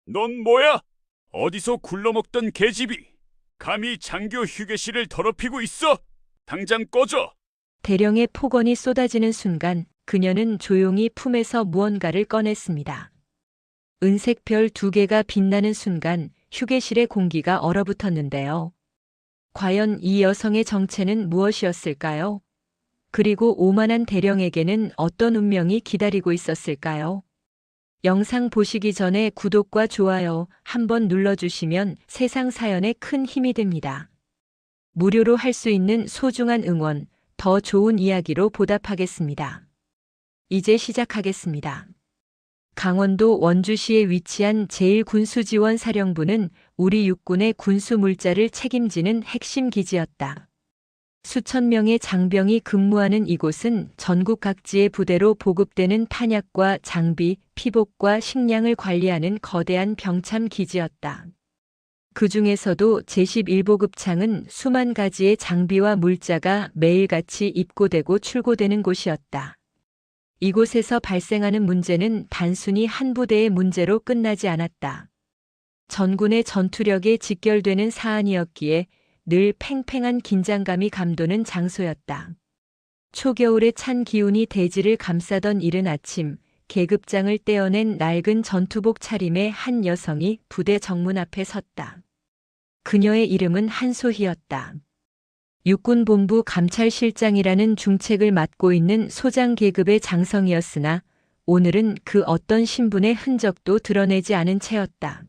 넌 뭐야? 어디서 굴러먹던 계집이 감히 장교 휴게실을 더럽히고 있어? 당장 꺼져! 대령의 폭언이 쏟아지는 순간 그녀는 조용히 품에서 무언가를 꺼냈습니다. 은색 별 2개가 빛나는 순간 휴게실의 공기가 얼어붙었는데요. 과연 이 여성의 정체는 무엇이었을까요? 그리고 오만한 대령에게는 어떤 운명이 기다리고 있었을까요? 영상 보시기 전에 구독과 좋아요 한번 눌러주시면 세상 사연에 큰 힘이 됩니다. 무료로 할 수 있는 소중한 응원, 더 좋은 이야기로 보답하겠습니다. 이제 시작하겠습니다. 강원도 원주시에 위치한 제1군수지원사령부는 우리 육군의 군수 물자를 책임지는 핵심 기지였다. 수천 명의 장병이 근무하는 이곳은 전국 각지의 부대로 보급되는 탄약과 장비, 피복과 식량을 관리하는 거대한 병참 기지였다. 그 중에서도 제11보급창은 수만 가지의 장비와 물자가 매일같이 입고되고 출고되는 곳이었다. 이곳에서 발생하는 문제는 단순히 한 부대의 문제로 끝나지 않았다. 전군의 전투력에 직결되는 사안이었기에 늘 팽팽한 긴장감이 감도는 장소였다. 초겨울의 찬 기운이 대지를 감싸던 이른 아침, 계급장을 떼어낸 낡은 전투복 차림의 한 여성이 부대 정문 앞에 섰다. 그녀의 이름은 한소희였다. 육군본부 감찰실장이라는 중책을 맡고 있는 소장 계급의 장성이었으나 오늘은 그 어떤 신분의 흔적도 드러내지 않은 채였다.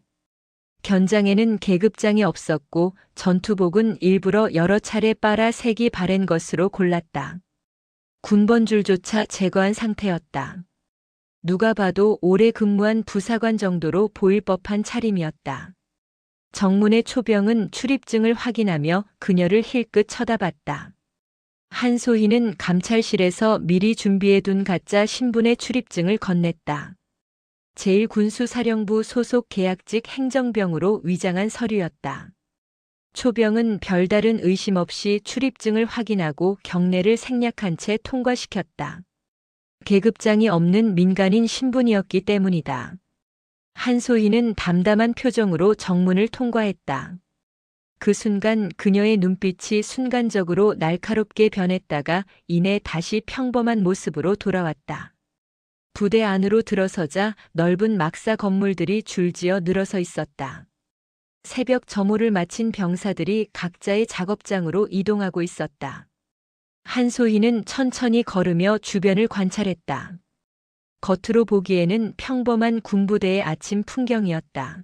견장에는 계급장이 없었고 전투복은 일부러 여러 차례 빨아 색이 바랜 것으로 골랐다. 군번줄조차 제거한 상태였다. 누가 봐도 오래 근무한 부사관 정도로 보일 법한 차림이었다. 정문의 초병은 출입증을 확인하며 그녀를 힐끗 쳐다봤다. 한소희는 감찰실에서 미리 준비해둔 가짜 신분의 출입증을 건넸다. 제1군수사령부 소속 계약직 행정병으로 위장한 서류였다. 초병은 별다른 의심 없이 출입증을 확인하고 경례를 생략한 채 통과시켰다. 계급장이 없는 민간인 신분이었기 때문이다. 한소희는 담담한 표정으로 정문을 통과했다. 그 순간 그녀의 눈빛이 순간적으로 날카롭게 변했다가 이내 다시 평범한 모습으로 돌아왔다. 부대 안으로 들어서자 넓은 막사 건물들이 줄지어 늘어서 있었다. 새벽 점호를 마친 병사들이 각자의 작업장으로 이동하고 있었다. 한소희는 천천히 걸으며 주변을 관찰했다. 겉으로 보기에는 평범한 군부대의 아침 풍경이었다.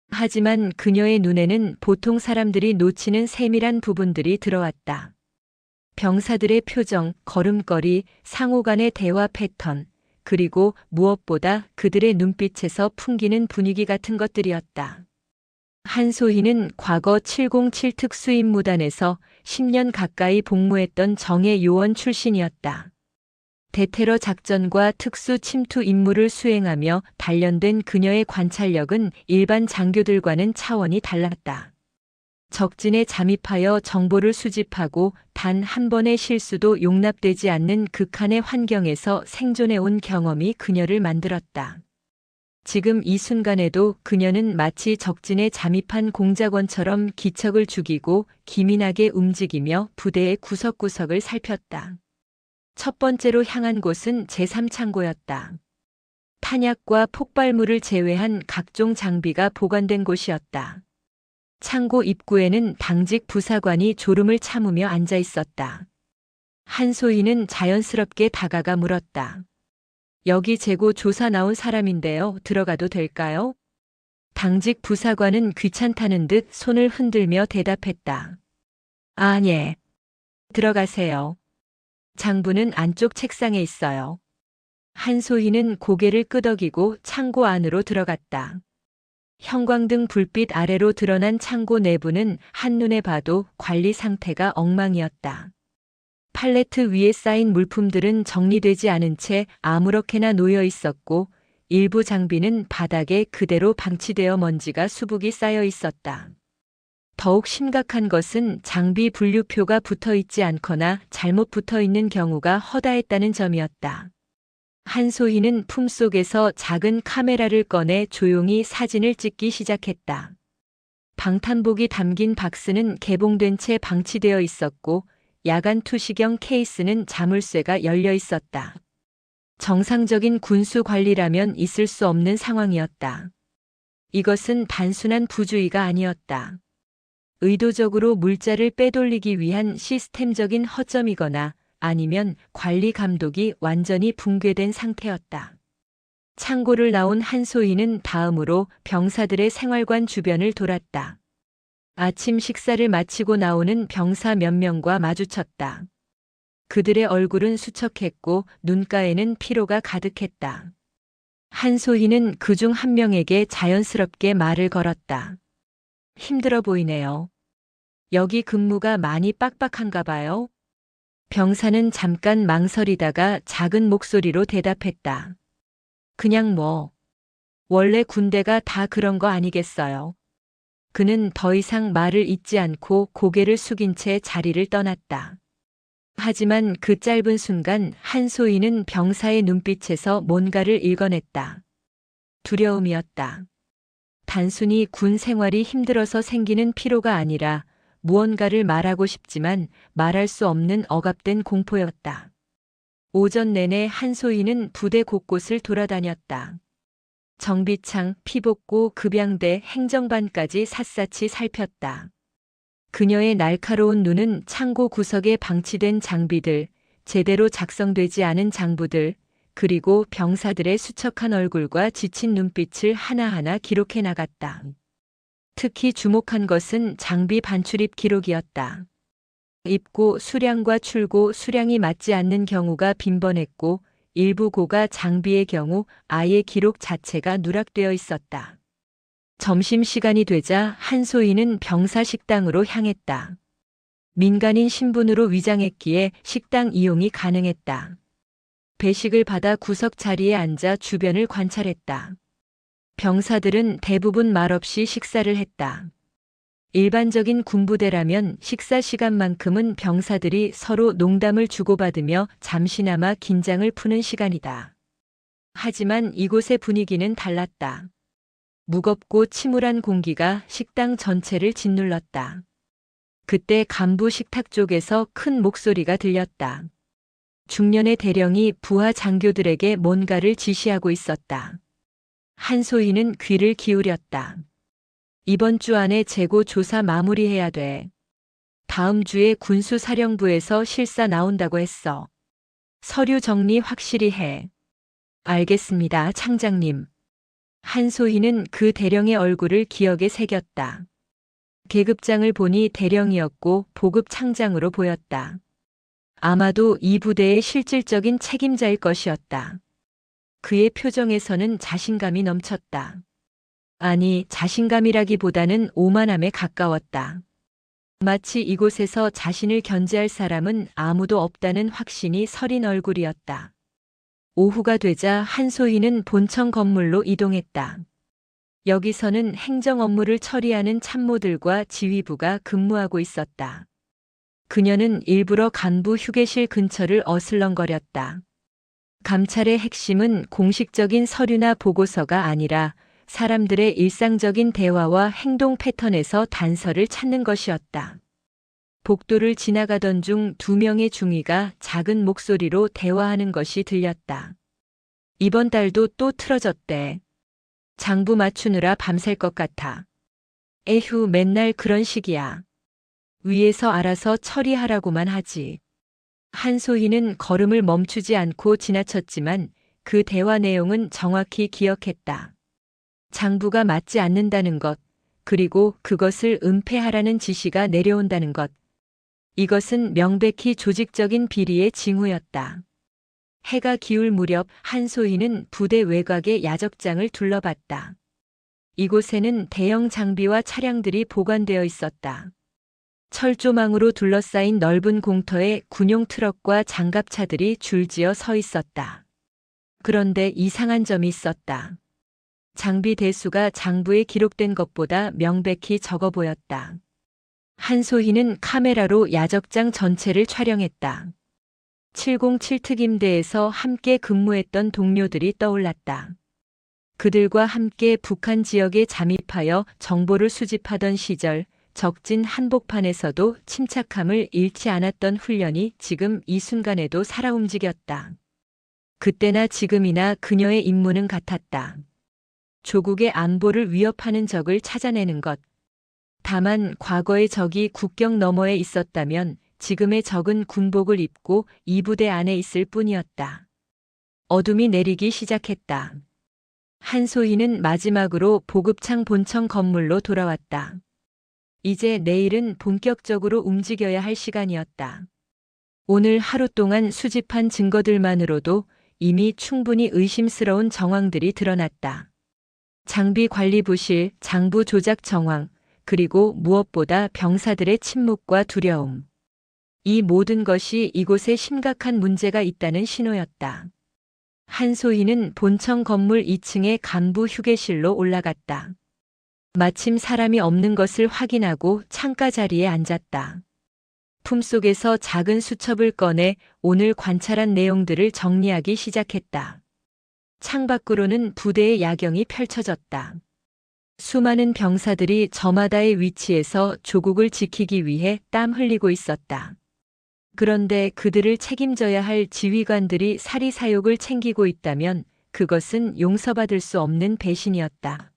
하지만 그녀의 눈에는 보통 사람들이 놓치는 세밀한 부분들이 들어왔다. 병사들의 표정, 걸음걸이, 상호 간의 대화 패턴, 그리고 무엇보다 그들의 눈빛에서 풍기는 분위기 같은 것들이었다. 한소희는 과거 707 특수임무단에서 10년 가까이 복무했던 정예 요원 출신이었다. 대테러 작전과 특수 침투 임무를 수행하며 단련된 그녀의 관찰력은 일반 장교들과는 차원이 달랐다. 적진에 잠입하여 정보를 수집하고 단 한 번의 실수도 용납되지 않는 극한의 환경에서 생존해 온 경험이 그녀를 만들었다. 지금 이 순간에도 그녀는 마치 적진에 잠입한 공작원처럼 기척을 죽이고 기민하게 움직이며 부대의 구석구석을 살폈다. 첫 번째로 향한 곳은 제3창고였다. 탄약과 폭발물을 제외한 각종 장비가 보관된 곳이었다. 창고 입구에는 당직 부사관이 졸음을 참으며 앉아 있었다. 한소희는 자연스럽게 다가가 물었다. 여기 재고 조사 나온 사람인데요. 들어가도 될까요? 당직 부사관은 귀찮다는 듯 손을 흔들며 대답했다. 아, 예. 들어가세요. 장부는 안쪽 책상에 있어요. 한소희는 고개를 끄덕이고 창고 안으로 들어갔다. 형광등 불빛 아래로 드러난 창고 내부는 한눈에 봐도 관리 상태가 엉망이었다. 팔레트 위에 쌓인 물품들은 정리되지 않은 채 아무렇게나 놓여 있었고 일부 장비는 바닥에 그대로 방치되어 먼지가 수북이 쌓여 있었다. 더욱 심각한 것은 장비 분류표가 붙어 있지 않거나 잘못 붙어 있는 경우가 허다했다는 점이었다. 한소희는 품속에서 작은 카메라를 꺼내 조용히 사진을 찍기 시작했다. 방탄복이 담긴 박스는 개봉된 채 방치되어 있었고 야간 투시경 케이스는 자물쇠가 열려 있었다. 정상적인 군수 관리라면 있을 수 없는 상황이었다. 이것은 단순한 부주의가 아니었다. 의도적으로 물자를 빼돌리기 위한 시스템적인 허점이거나 아니면 관리 감독이 완전히 붕괴된 상태였다. 창고를 나온 한소희는 다음으로 병사들의 생활관 주변을 돌았다. 아침 식사를 마치고 나오는 병사 몇 명과 마주쳤다. 그들의 얼굴은 수척했고 눈가에는 피로가 가득했다. 한소희는 그중 한 명에게 자연스럽게 말을 걸었다. 힘들어 보이네요. 여기 근무가 많이 빡빡한가 봐요. 병사는 잠깐 망설이다가 작은 목소리로 대답했다. 그냥 원래 군대가 다 그런 거 아니겠어요. 그는 더 이상 말을 잇지 않고 고개를 숙인 채 자리를 떠났다. 하지만 그 짧은 순간 한소희는 병사의 눈빛에서 뭔가를 읽어냈다. 두려움이었다. 단순히 군 생활이 힘들어서 생기는 피로가 아니라 무언가를 말하고 싶지만 말할 수 없는 억압된 공포였다. 오전 내내 한소희는 부대 곳곳을 돌아다녔다. 정비창, 피복고, 급양대, 행정반까지 샅샅이 살폈다. 그녀의 날카로운 눈은 창고 구석에 방치된 장비들, 제대로 작성되지 않은 장부들, 그리고 병사들의 수척한 얼굴과 지친 눈빛을 하나하나 기록해 나갔다. 특히 주목한 것은 장비 반출입 기록이었다. 입고 수량과 출고 수량이 맞지 않는 경우가 빈번했고 일부 고가 장비의 경우 아예 기록 자체가 누락되어 있었다. 점심시간이 되자 한소희는 병사 식당으로 향했다. 민간인 신분으로 위장했기에 식당 이용이 가능했다. 배식을 받아 구석 자리에 앉아 주변을 관찰했다. 병사들은 대부분 말없이 식사를 했다. 일반적인 군부대라면 식사 시간만큼은 병사들이 서로 농담을 주고받으며 잠시나마 긴장을 푸는 시간이다. 하지만 이곳의 분위기는 달랐다. 무겁고 침울한 공기가 식당 전체를 짓눌렀다. 그때 간부 식탁 쪽에서 큰 목소리가 들렸다. 중년의 대령이 부하 장교들에게 뭔가를 지시하고 있었다. 한소희는 귀를 기울였다. 이번 주 안에 재고 조사 마무리해야 돼. 다음 주에 군수사령부에서 실사 나온다고 했어. 서류 정리 확실히 해. 알겠습니다, 창장님. 한소희는 그 대령의 얼굴을 기억에 새겼다. 계급장을 보니 대령이었고 보급 창장으로 보였다. 아마도 이 부대의 실질적인 책임자일 것이었다. 그의 표정에서는 자신감이 넘쳤다. 아니, 자신감이라기보다는 오만함에 가까웠다. 마치 이곳에서 자신을 견제할 사람은 아무도 없다는 확신이 서린 얼굴이었다. 오후가 되자 한소희는 본청 건물로 이동했다. 여기서는 행정 업무를 처리하는 참모들과 지휘부가 근무하고 있었다. 그녀는 일부러 간부 휴게실 근처를 어슬렁거렸다. 감찰의 핵심은 공식적인 서류나 보고서가 아니라 사람들의 일상적인 대화와 행동 패턴에서 단서를 찾는 것이었다. 복도를 지나가던 중 2명의 중위가 작은 목소리로 대화하는 것이 들렸다. 이번 달도 또 틀어졌대. 장부 맞추느라 밤샐 것 같아. 에휴, 맨날 그런 식이야. 위에서 알아서 처리하라고만 하지. 한소희는 걸음을 멈추지 않고 지나쳤지만 그 대화 내용은 정확히 기억했다. 장부가 맞지 않는다는 것, 그리고 그것을 은폐하라는 지시가 내려온다는 것. 이것은 명백히 조직적인 비리의 징후였다. 해가 기울 무렵 한소희는 부대 외곽의 야적장을 둘러봤다. 이곳에는 대형 장비와 차량들이 보관되어 있었다. 철조망으로 둘러싸인 넓은 공터에 군용 트럭과 장갑차들이 줄지어 서 있었다. 그런데 이상한 점이 있었다. 장비 대수가 장부에 기록된 것보다 명백히 적어 보였다. 한소희는 카메라로 야적장 전체를 촬영했다. 707 특임대에서 함께 근무했던 동료들이 떠올랐다. 그들과 함께 북한 지역에 잠입하여 정보를 수집하던 시절 적진 한복판에서도 침착함을 잃지 않았던 훈련이 지금 이 순간에도 살아 움직였다. 그때나 지금이나 그녀의 임무는 같았다. 조국의 안보를 위협하는 적을 찾아내는 것. 다만 과거의 적이 국경 너머에 있었다면 지금의 적은 군복을 입고 이 부대 안에 있을 뿐이었다. 어둠이 내리기 시작했다. 한소희는 마지막으로 보급창 본청 건물로 돌아왔다. 이제 내일은 본격적으로 움직여야 할 시간이었다. 오늘 하루 동안 수집한 증거들만으로도 이미 충분히 의심스러운 정황들이 드러났다. 장비 관리 부실, 장부 조작 정황, 그리고 무엇보다 병사들의 침묵과 두려움. 이 모든 것이 이곳에 심각한 문제가 있다는 신호였다. 한소희는 본청 건물 2층의 간부 휴게실로 올라갔다. 마침 사람이 없는 것을 확인하고 창가 자리에 앉았다. 품속에서 작은 수첩을 꺼내 오늘 관찰한 내용들을 정리하기 시작했다. 창밖으로는 부대의 야경이 펼쳐졌다. 수많은 병사들이 저마다의 위치에서 조국을 지키기 위해 땀 흘리고 있었다. 그런데 그들을 책임져야 할 지휘관들이 사리사욕을 챙기고 있다면 그것은 용서받을 수 없는 배신이었다.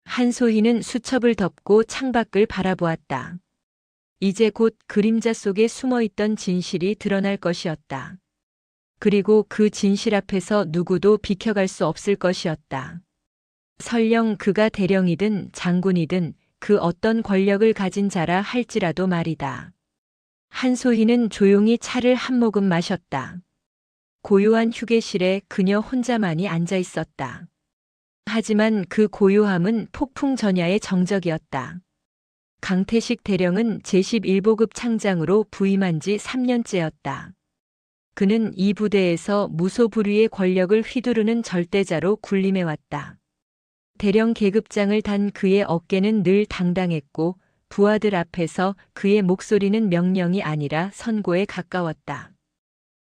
한소희는 수첩을 덮고 창밖을 바라보았다. 이제 곧 그림자 속에 숨어있던 진실이 드러날 것이었다. 그리고 그 진실 앞에서 누구도 비켜갈 수 없을 것이었다. 설령 그가 대령이든 장군이든 그 어떤 권력을 가진 자라 할지라도 말이다. 한소희는 조용히 차를 한 모금 마셨다. 고요한 휴게실에 그녀 혼자만이 앉아 있었다. 하지만 그 고요함은 폭풍 전야의 정적이었다. 강태식 대령은 제11보급 창장으로 부임한 지 3년째였다. 그는 이 부대에서 무소불위의 권력을 휘두르는 절대자로 군림해왔다. 대령 계급장을 단 그의 어깨는 늘 당당했고 부하들 앞에서 그의 목소리는 명령이 아니라 선고에 가까웠다.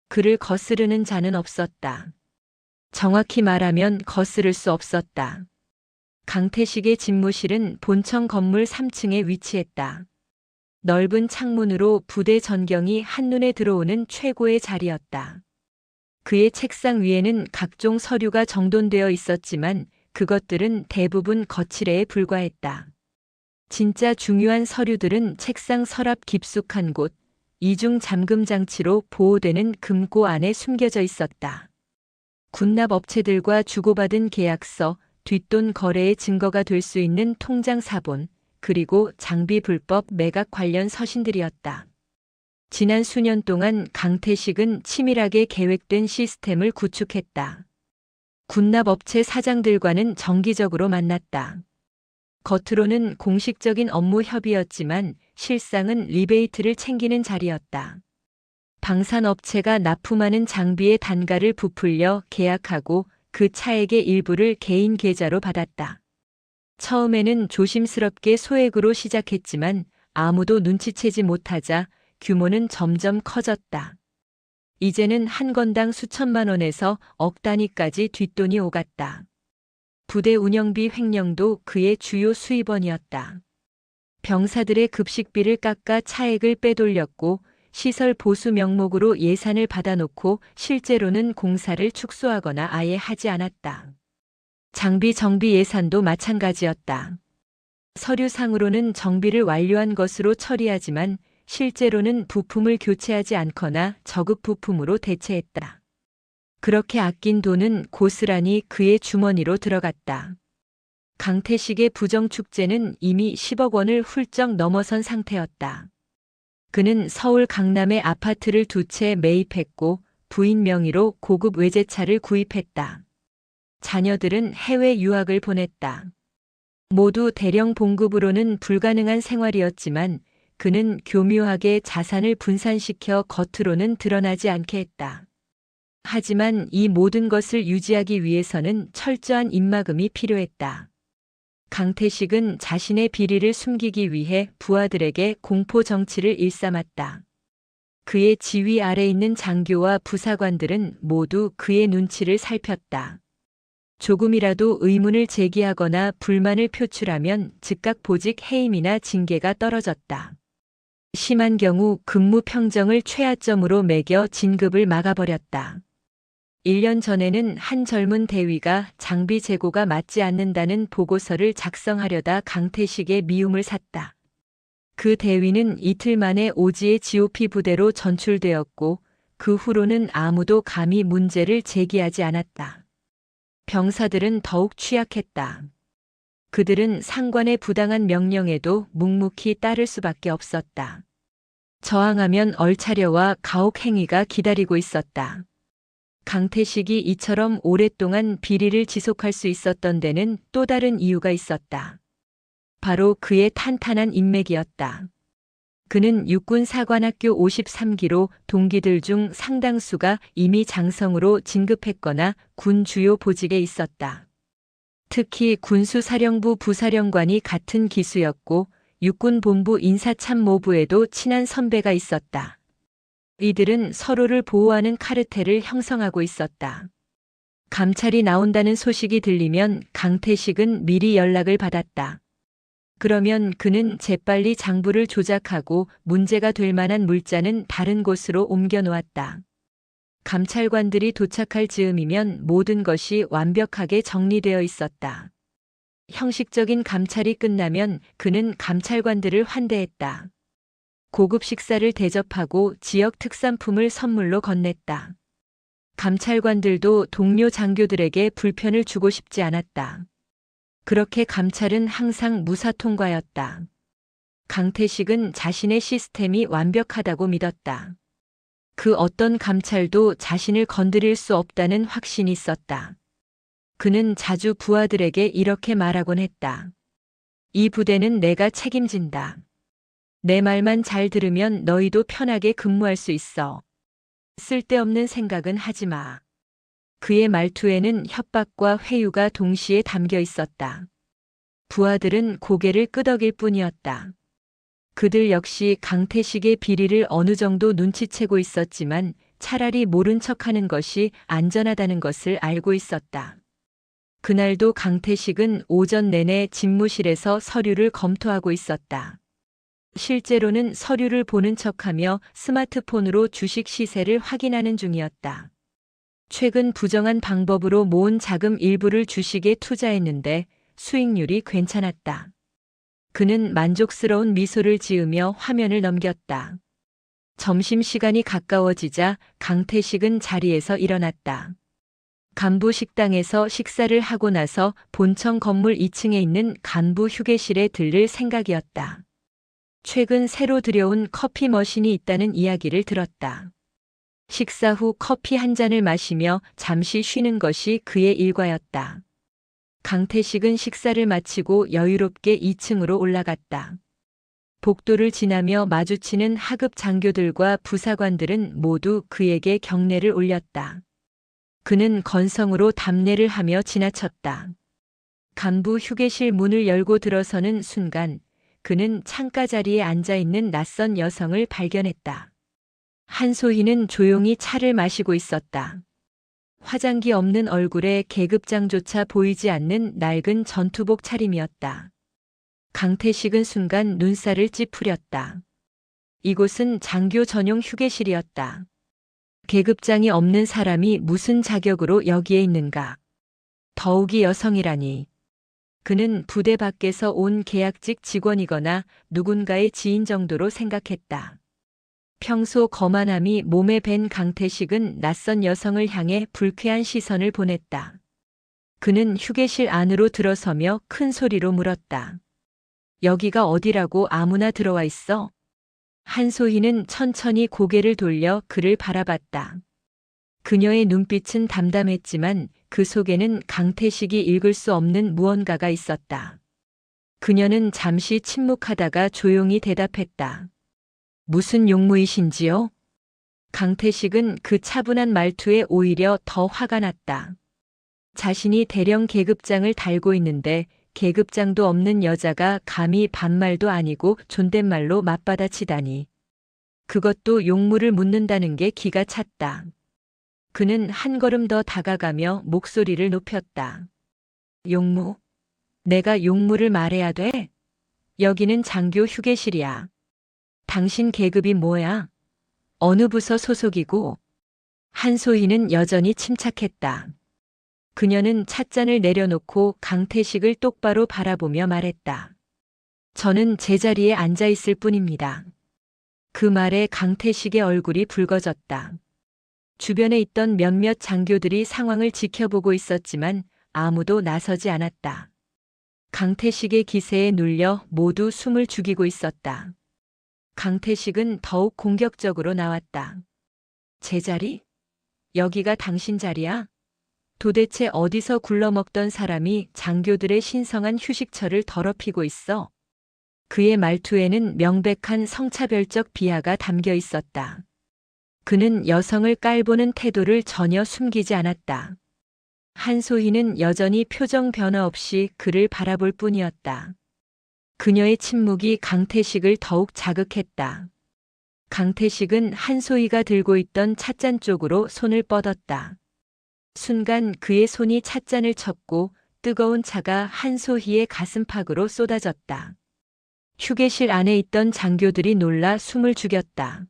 그를 거스르는 자는 없었다. 정확히 말하면 거스를 수 없었다. 강태식의 집무실은 본청 건물 3층에 위치했다. 넓은 창문으로 부대 전경이 한눈에 들어오는 최고의 자리였다. 그의 책상 위에는 각종 서류가 정돈되어 있었지만 그것들은 대부분 거칠애에 불과했다. 진짜 중요한 서류들은 책상 서랍 깊숙한 곳, 이중 잠금 장치로 보호되는 금고 안에 숨겨져 있었다. 군납 업체들과 주고받은 계약서, 뒷돈 거래의 증거가 될 수 있는 통장 사본, 그리고 장비 불법 매각 관련 서신들이었다. 지난 수년 동안 강태식은 치밀하게 계획된 시스템을 구축했다. 군납 업체 사장들과는 정기적으로 만났다. 겉으로는 공식적인 업무 협의였지만 실상은 리베이트를 챙기는 자리였다. 방산업체가 납품하는 장비의 단가를 부풀려 계약하고 그 차액의 일부를 개인 계좌로 받았다. 처음에는 조심스럽게 소액으로 시작했지만 아무도 눈치채지 못하자 규모는 점점 커졌다. 이제는 한 건당 수천만 원에서 억 단위까지 뒷돈이 오갔다. 부대 운영비 횡령도 그의 주요 수입원이었다. 병사들의 급식비를 깎아 차액을 빼돌렸고 시설 보수 명목으로 예산을 받아놓고 실제로는 공사를 축소하거나 아예 하지 않았다. 장비 정비 예산도 마찬가지였다. 서류상으로는 정비를 완료한 것으로 처리하지만 실제로는 부품을 교체하지 않거나 저급 부품으로 대체했다. 그렇게 아낀 돈은 고스란히 그의 주머니로 들어갔다. 강태식의 부정축제는 이미 10억 원을 훌쩍 넘어선 상태였다. 그는 서울 강남에 아파트를 2채 매입했고 부인 명의로 고급 외제차를 구입했다. 자녀들은 해외 유학을 보냈다. 모두 대령 봉급으로는 불가능한 생활이었지만 그는 교묘하게 자산을 분산시켜 겉으로는 드러나지 않게 했다. 하지만 이 모든 것을 유지하기 위해서는 철저한 입막음이 필요했다. 강태식은 자신의 비리를 숨기기 위해 부하들에게 공포 정치를 일삼았다. 그의 지휘 아래 있는 장교와 부사관들은 모두 그의 눈치를 살폈다. 조금이라도 의문을 제기하거나 불만을 표출하면 즉각 보직 해임이나 징계가 떨어졌다. 심한 경우 근무 평정을 최하점으로 매겨 진급을 막아버렸다. 1년 전에는 한 젊은 대위가 장비 재고가 맞지 않는다는 보고서를 작성하려다 강태식의 미움을 샀다. 그 대위는 이틀 만에 오지의 GOP 부대로 전출되었고 그 후로는 아무도 감히 문제를 제기하지 않았다. 병사들은 더욱 취약했다. 그들은 상관의 부당한 명령에도 묵묵히 따를 수밖에 없었다. 저항하면 얼차려와 가혹 행위가 기다리고 있었다. 강태식이 이처럼 오랫동안 비리를 지속할 수 있었던 데는 또 다른 이유가 있었다. 바로 그의 탄탄한 인맥이었다. 그는 육군 사관학교 53기로 동기들 중 상당수가 이미 장성으로 진급했거나 군 주요 보직에 있었다. 특히 군수사령부 부사령관이 같은 기수였고 육군본부 인사참모부에도 친한 선배가 있었다. 이들은 서로를 보호하는 카르텔을 형성하고 있었다. 감찰이 나온다는 소식이 들리면 강태식은 미리 연락을 받았다. 그러면 그는 재빨리 장부를 조작하고 문제가 될 만한 물자는 다른 곳으로 옮겨 놓았다. 감찰관들이 도착할 즈음이면 모든 것이 완벽하게 정리되어 있었다. 형식적인 감찰이 끝나면 그는 감찰관들을 환대했다. 고급 식사를 대접하고 지역 특산품을 선물로 건넸다. 감찰관들도 동료 장교들에게 불편을 주고 싶지 않았다. 그렇게 감찰은 항상 무사통과였다. 강태식은 자신의 시스템이 완벽하다고 믿었다. 그 어떤 감찰도 자신을 건드릴 수 없다는 확신이 있었다. 그는 자주 부하들에게 이렇게 말하곤 했다. 이 부대는 내가 책임진다. 내 말만 잘 들으면 너희도 편하게 근무할 수 있어. 쓸데없는 생각은 하지 마. 그의 말투에는 협박과 회유가 동시에 담겨 있었다. 부하들은 고개를 끄덕일 뿐이었다. 그들 역시 강태식의 비리를 어느 정도 눈치채고 있었지만 차라리 모른 척하는 것이 안전하다는 것을 알고 있었다. 그날도 강태식은 오전 내내 집무실에서 서류를 검토하고 있었다. 실제로는 서류를 보는 척하며 스마트폰으로 주식 시세를 확인하는 중이었다. 최근 부정한 방법으로 모은 자금 일부를 주식에 투자했는데 수익률이 괜찮았다. 그는 만족스러운 미소를 지으며 화면을 넘겼다. 점심시간이 가까워지자 강태식은 자리에서 일어났다. 간부 식당에서 식사를 하고 나서 본청 건물 2층에 있는 간부 휴게실에 들를 생각이었다. 최근 새로 들여온 커피 머신이 있다는 이야기를 들었다. 식사 후 커피 한 잔을 마시며 잠시 쉬는 것이 그의 일과였다. 강태식은 식사를 마치고 여유롭게 2층으로 올라갔다. 복도를 지나며 마주치는 하급 장교들과 부사관들은 모두 그에게 경례를 올렸다. 그는 건성으로 답례를 하며 지나쳤다. 간부 휴게실 문을 열고 들어서는 순간 그는 창가 자리에 앉아 있는 낯선 여성을 발견했다. 한소희는 조용히 차를 마시고 있었다. 화장기 없는 얼굴에 계급장조차 보이지 않는 낡은 전투복 차림이었다. 강태식은 순간 눈살을 찌푸렸다. 이곳은 장교 전용 휴게실이었다. 계급장이 없는 사람이 무슨 자격으로 여기에 있는가? 더욱이 여성이라니. 그는 부대 밖에서 온 계약직 직원이거나 누군가의 지인 정도로 생각했다. 평소 거만함이 몸에 밴 강태식은 낯선 여성을 향해 불쾌한 시선을 보냈다. 그는 휴게실 안으로 들어서며 큰 소리로 물었다. 여기가 어디라고 아무나 들어와 있어? 한소희는 천천히 고개를 돌려 그를 바라봤다. 그녀의 눈빛은 담담했지만 그 속에는 강태식이 읽을 수 없는 무언가가 있었다. 그녀는 잠시 침묵하다가 조용히 대답했다. 무슨 용무이신지요? 강태식은 그 차분한 말투에 오히려 더 화가 났다. 자신이 대령 계급장을 달고 있는데 계급장도 없는 여자가 감히 반말도 아니고 존댓말로 맞받아치다니. 그것도 용무를 묻는다는 게 기가 찼다. 그는 한 걸음 더 다가가며 목소리를 높였다. 용무, 내가 용무를 말해야 돼? 여기는 장교 휴게실이야. 당신 계급이 뭐야? 어느 부서 소속이고? 한소희는 여전히 침착했다. 그녀는 찻잔을 내려놓고 강태식을 똑바로 바라보며 말했다. 저는 제자리에 앉아 있을 뿐입니다. 그 말에 강태식의 얼굴이 붉어졌다. 주변에 있던 몇몇 장교들이 상황을 지켜보고 있었지만 아무도 나서지 않았다. 강태식의 기세에 눌려 모두 숨을 죽이고 있었다. 강태식은 더욱 공격적으로 나왔다. 제자리? 여기가 당신 자리야? 도대체 어디서 굴러먹던 사람이 장교들의 신성한 휴식처를 더럽히고 있어? 그의 말투에는 명백한 성차별적 비하가 담겨 있었다. 그는 여성을 깔보는 태도를 전혀 숨기지 않았다. 한소희는 여전히 표정 변화 없이 그를 바라볼 뿐이었다. 그녀의 침묵이 강태식을 더욱 자극했다. 강태식은 한소희가 들고 있던 찻잔 쪽으로 손을 뻗었다. 순간 그의 손이 찻잔을 쳤고 뜨거운 차가 한소희의 가슴팍으로 쏟아졌다. 휴게실 안에 있던 장교들이 놀라 숨을 죽였다.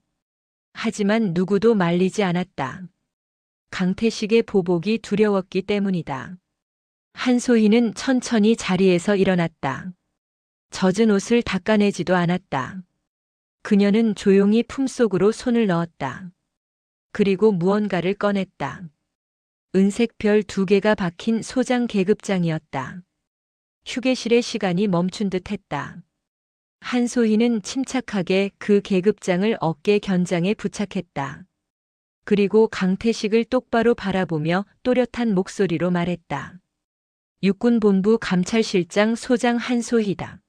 하지만 누구도 말리지 않았다. 강태식의 보복이 두려웠기 때문이다. 한소희는 천천히 자리에서 일어났다. 젖은 옷을 닦아내지도 않았다. 그녀는 조용히 품속으로 손을 넣었다. 그리고 무언가를 꺼냈다. 은색 별 2개가 박힌 소장 계급장이었다. 휴게실의 시간이 멈춘 듯 했다. 한소희는 침착하게 그 계급장을 어깨 견장에 부착했다. 그리고 강태식을 똑바로 바라보며 또렷한 목소리로 말했다. 육군본부 감찰실장 소장 한소희다.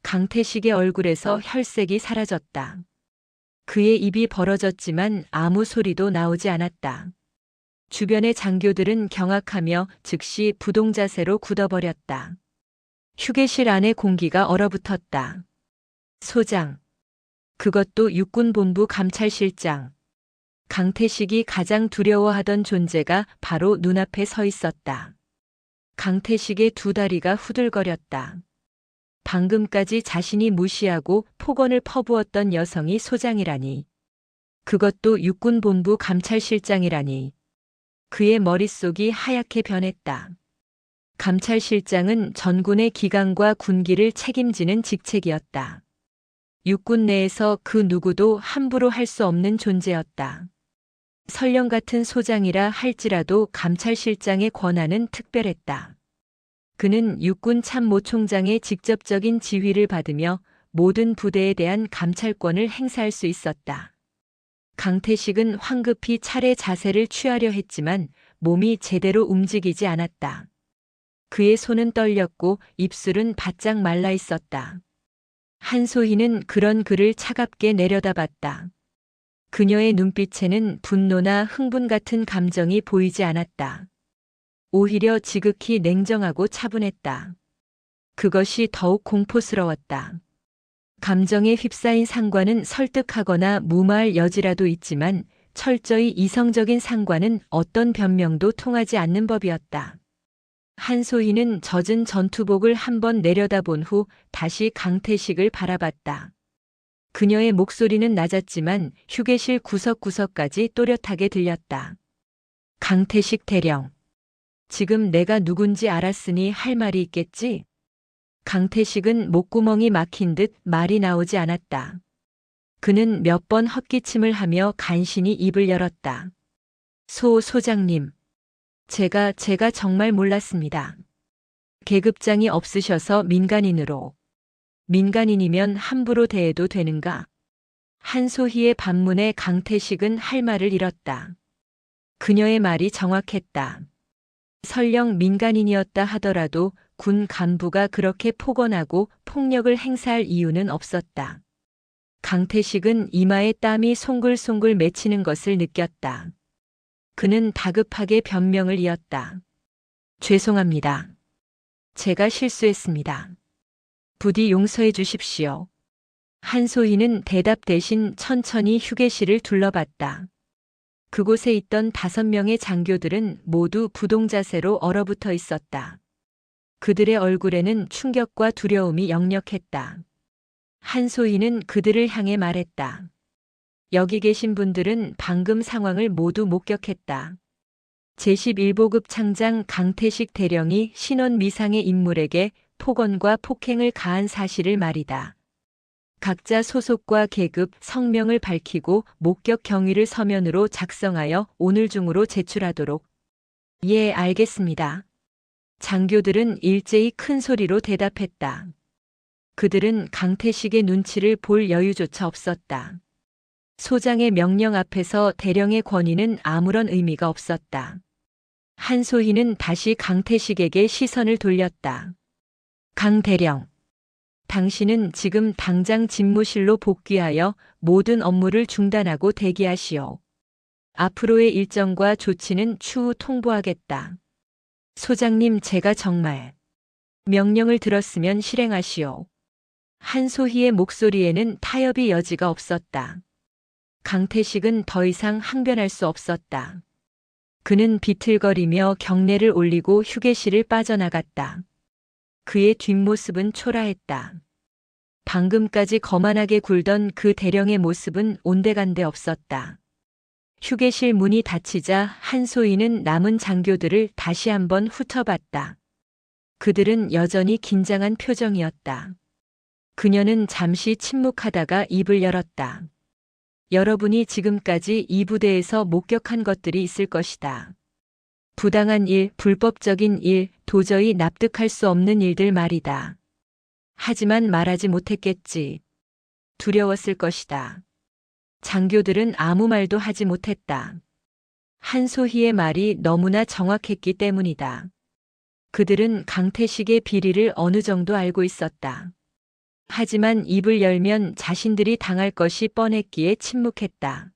강태식의 얼굴에서 혈색이 사라졌다. 그의 입이 벌어졌지만 아무 소리도 나오지 않았다. 주변의 장교들은 경악하며 즉시 부동자세로 굳어버렸다. 휴게실 안의 공기가 얼어붙었다. 소장. 그것도 육군본부 감찰실장. 강태식이 가장 두려워하던 존재가 바로 눈앞에 서 있었다. 강태식의 2 다리가 후들거렸다. 방금까지 자신이 무시하고 폭언을 퍼부었던 여성이 소장이라니. 그것도 육군본부 감찰실장이라니. 그의 머릿속이 하얗게 변했다. 감찰실장은 전군의 기강과 군기를 책임지는 직책이었다. 육군 내에서 그 누구도 함부로 할 수 없는 존재였다. 설령 같은 소장이라 할지라도 감찰실장의 권한은 특별했다. 그는 육군 참모총장의 직접적인 지휘를 받으며 모든 부대에 대한 감찰권을 행사할 수 있었다. 강태식은 황급히 차례 자세를 취하려 했지만 몸이 제대로 움직이지 않았다. 그의 손은 떨렸고 입술은 바짝 말라 있었다. 한소희는 그런 그를 차갑게 내려다봤다. 그녀의 눈빛에는 분노나 흥분 같은 감정이 보이지 않았다. 오히려 지극히 냉정하고 차분했다. 그것이 더욱 공포스러웠다. 감정에 휩싸인 상관은 설득하거나 무마할 여지라도 있지만 철저히 이성적인 상관은 어떤 변명도 통하지 않는 법이었다. 한소희는 젖은 전투복을 한번 내려다본 후 다시 강태식을 바라봤다. 그녀의 목소리는 낮았지만 휴게실 구석구석까지 또렷하게 들렸다. 강태식 대령. 지금 내가 누군지 알았으니 할 말이 있겠지? 강태식은 목구멍이 막힌 듯 말이 나오지 않았다. 그는 몇 번 헛기침을 하며 간신히 입을 열었다. 소장님. 제가 정말 몰랐습니다. 계급장이 없으셔서 민간인으로. 민간인이면 함부로 대해도 되는가? 한소희의 반문에 강태식은 할 말을 잃었다. 그녀의 말이 정확했다. 설령 민간인이었다 하더라도 군 간부가 그렇게 폭언하고 폭력을 행사할 이유는 없었다. 강태식은 이마에 땀이 송글송글 맺히는 것을 느꼈다. 그는 다급하게 변명을 이었다. 죄송합니다. 제가 실수했습니다. 부디 용서해 주십시오. 한소희는 대답 대신 천천히 휴게실을 둘러봤다. 그곳에 있던 5명의 장교들은 모두 부동자세로 얼어붙어 있었다. 그들의 얼굴에는 충격과 두려움이 역력했다. 한소희는 그들을 향해 말했다. 여기 계신 분들은 방금 상황을 모두 목격했다. 제11보급 창장 강태식 대령이 신원 미상의 인물에게 폭언과 폭행을 가한 사실을 말이다. 각자 소속과 계급, 성명을 밝히고 목격 경위를 서면으로 작성하여 오늘 중으로 제출하도록. 예, 알겠습니다. 장교들은 일제히 큰 소리로 대답했다. 그들은 강태식의 눈치를 볼 여유조차 없었다. 소장의 명령 앞에서 대령의 권위는 아무런 의미가 없었다. 한소희는 다시 강태식에게 시선을 돌렸다. 강 대령, 당신은 지금 당장 집무실로 복귀하여 모든 업무를 중단하고 대기하시오. 앞으로의 일정과 조치는 추후 통보하겠다. 소장님, 제가 정말 명령을 들었으면 실행하시오. 한소희의 목소리에는 타협의 여지가 없었다. 강태식은 더 이상 항변할 수 없었다. 그는 비틀거리며 경례를 올리고 휴게실을 빠져나갔다. 그의 뒷모습은 초라했다. 방금까지 거만하게 굴던 그 대령의 모습은 온데간데 없었다. 휴게실 문이 닫히자 한소희는 남은 장교들을 다시 한번 훑어봤다. 그들은 여전히 긴장한 표정이었다. 그녀는 잠시 침묵하다가 입을 열었다. 여러분이 지금까지 이 부대에서 목격한 것들이 있을 것이다. 부당한 일, 불법적인 일, 도저히 납득할 수 없는 일들 말이다. 하지만 말하지 못했겠지. 두려웠을 것이다. 장교들은 아무 말도 하지 못했다. 한소희의 말이 너무나 정확했기 때문이다. 그들은 강태식의 비리를 어느 정도 알고 있었다. 하지만 입을 열면 자신들이 당할 것이 뻔했기에 침묵했다.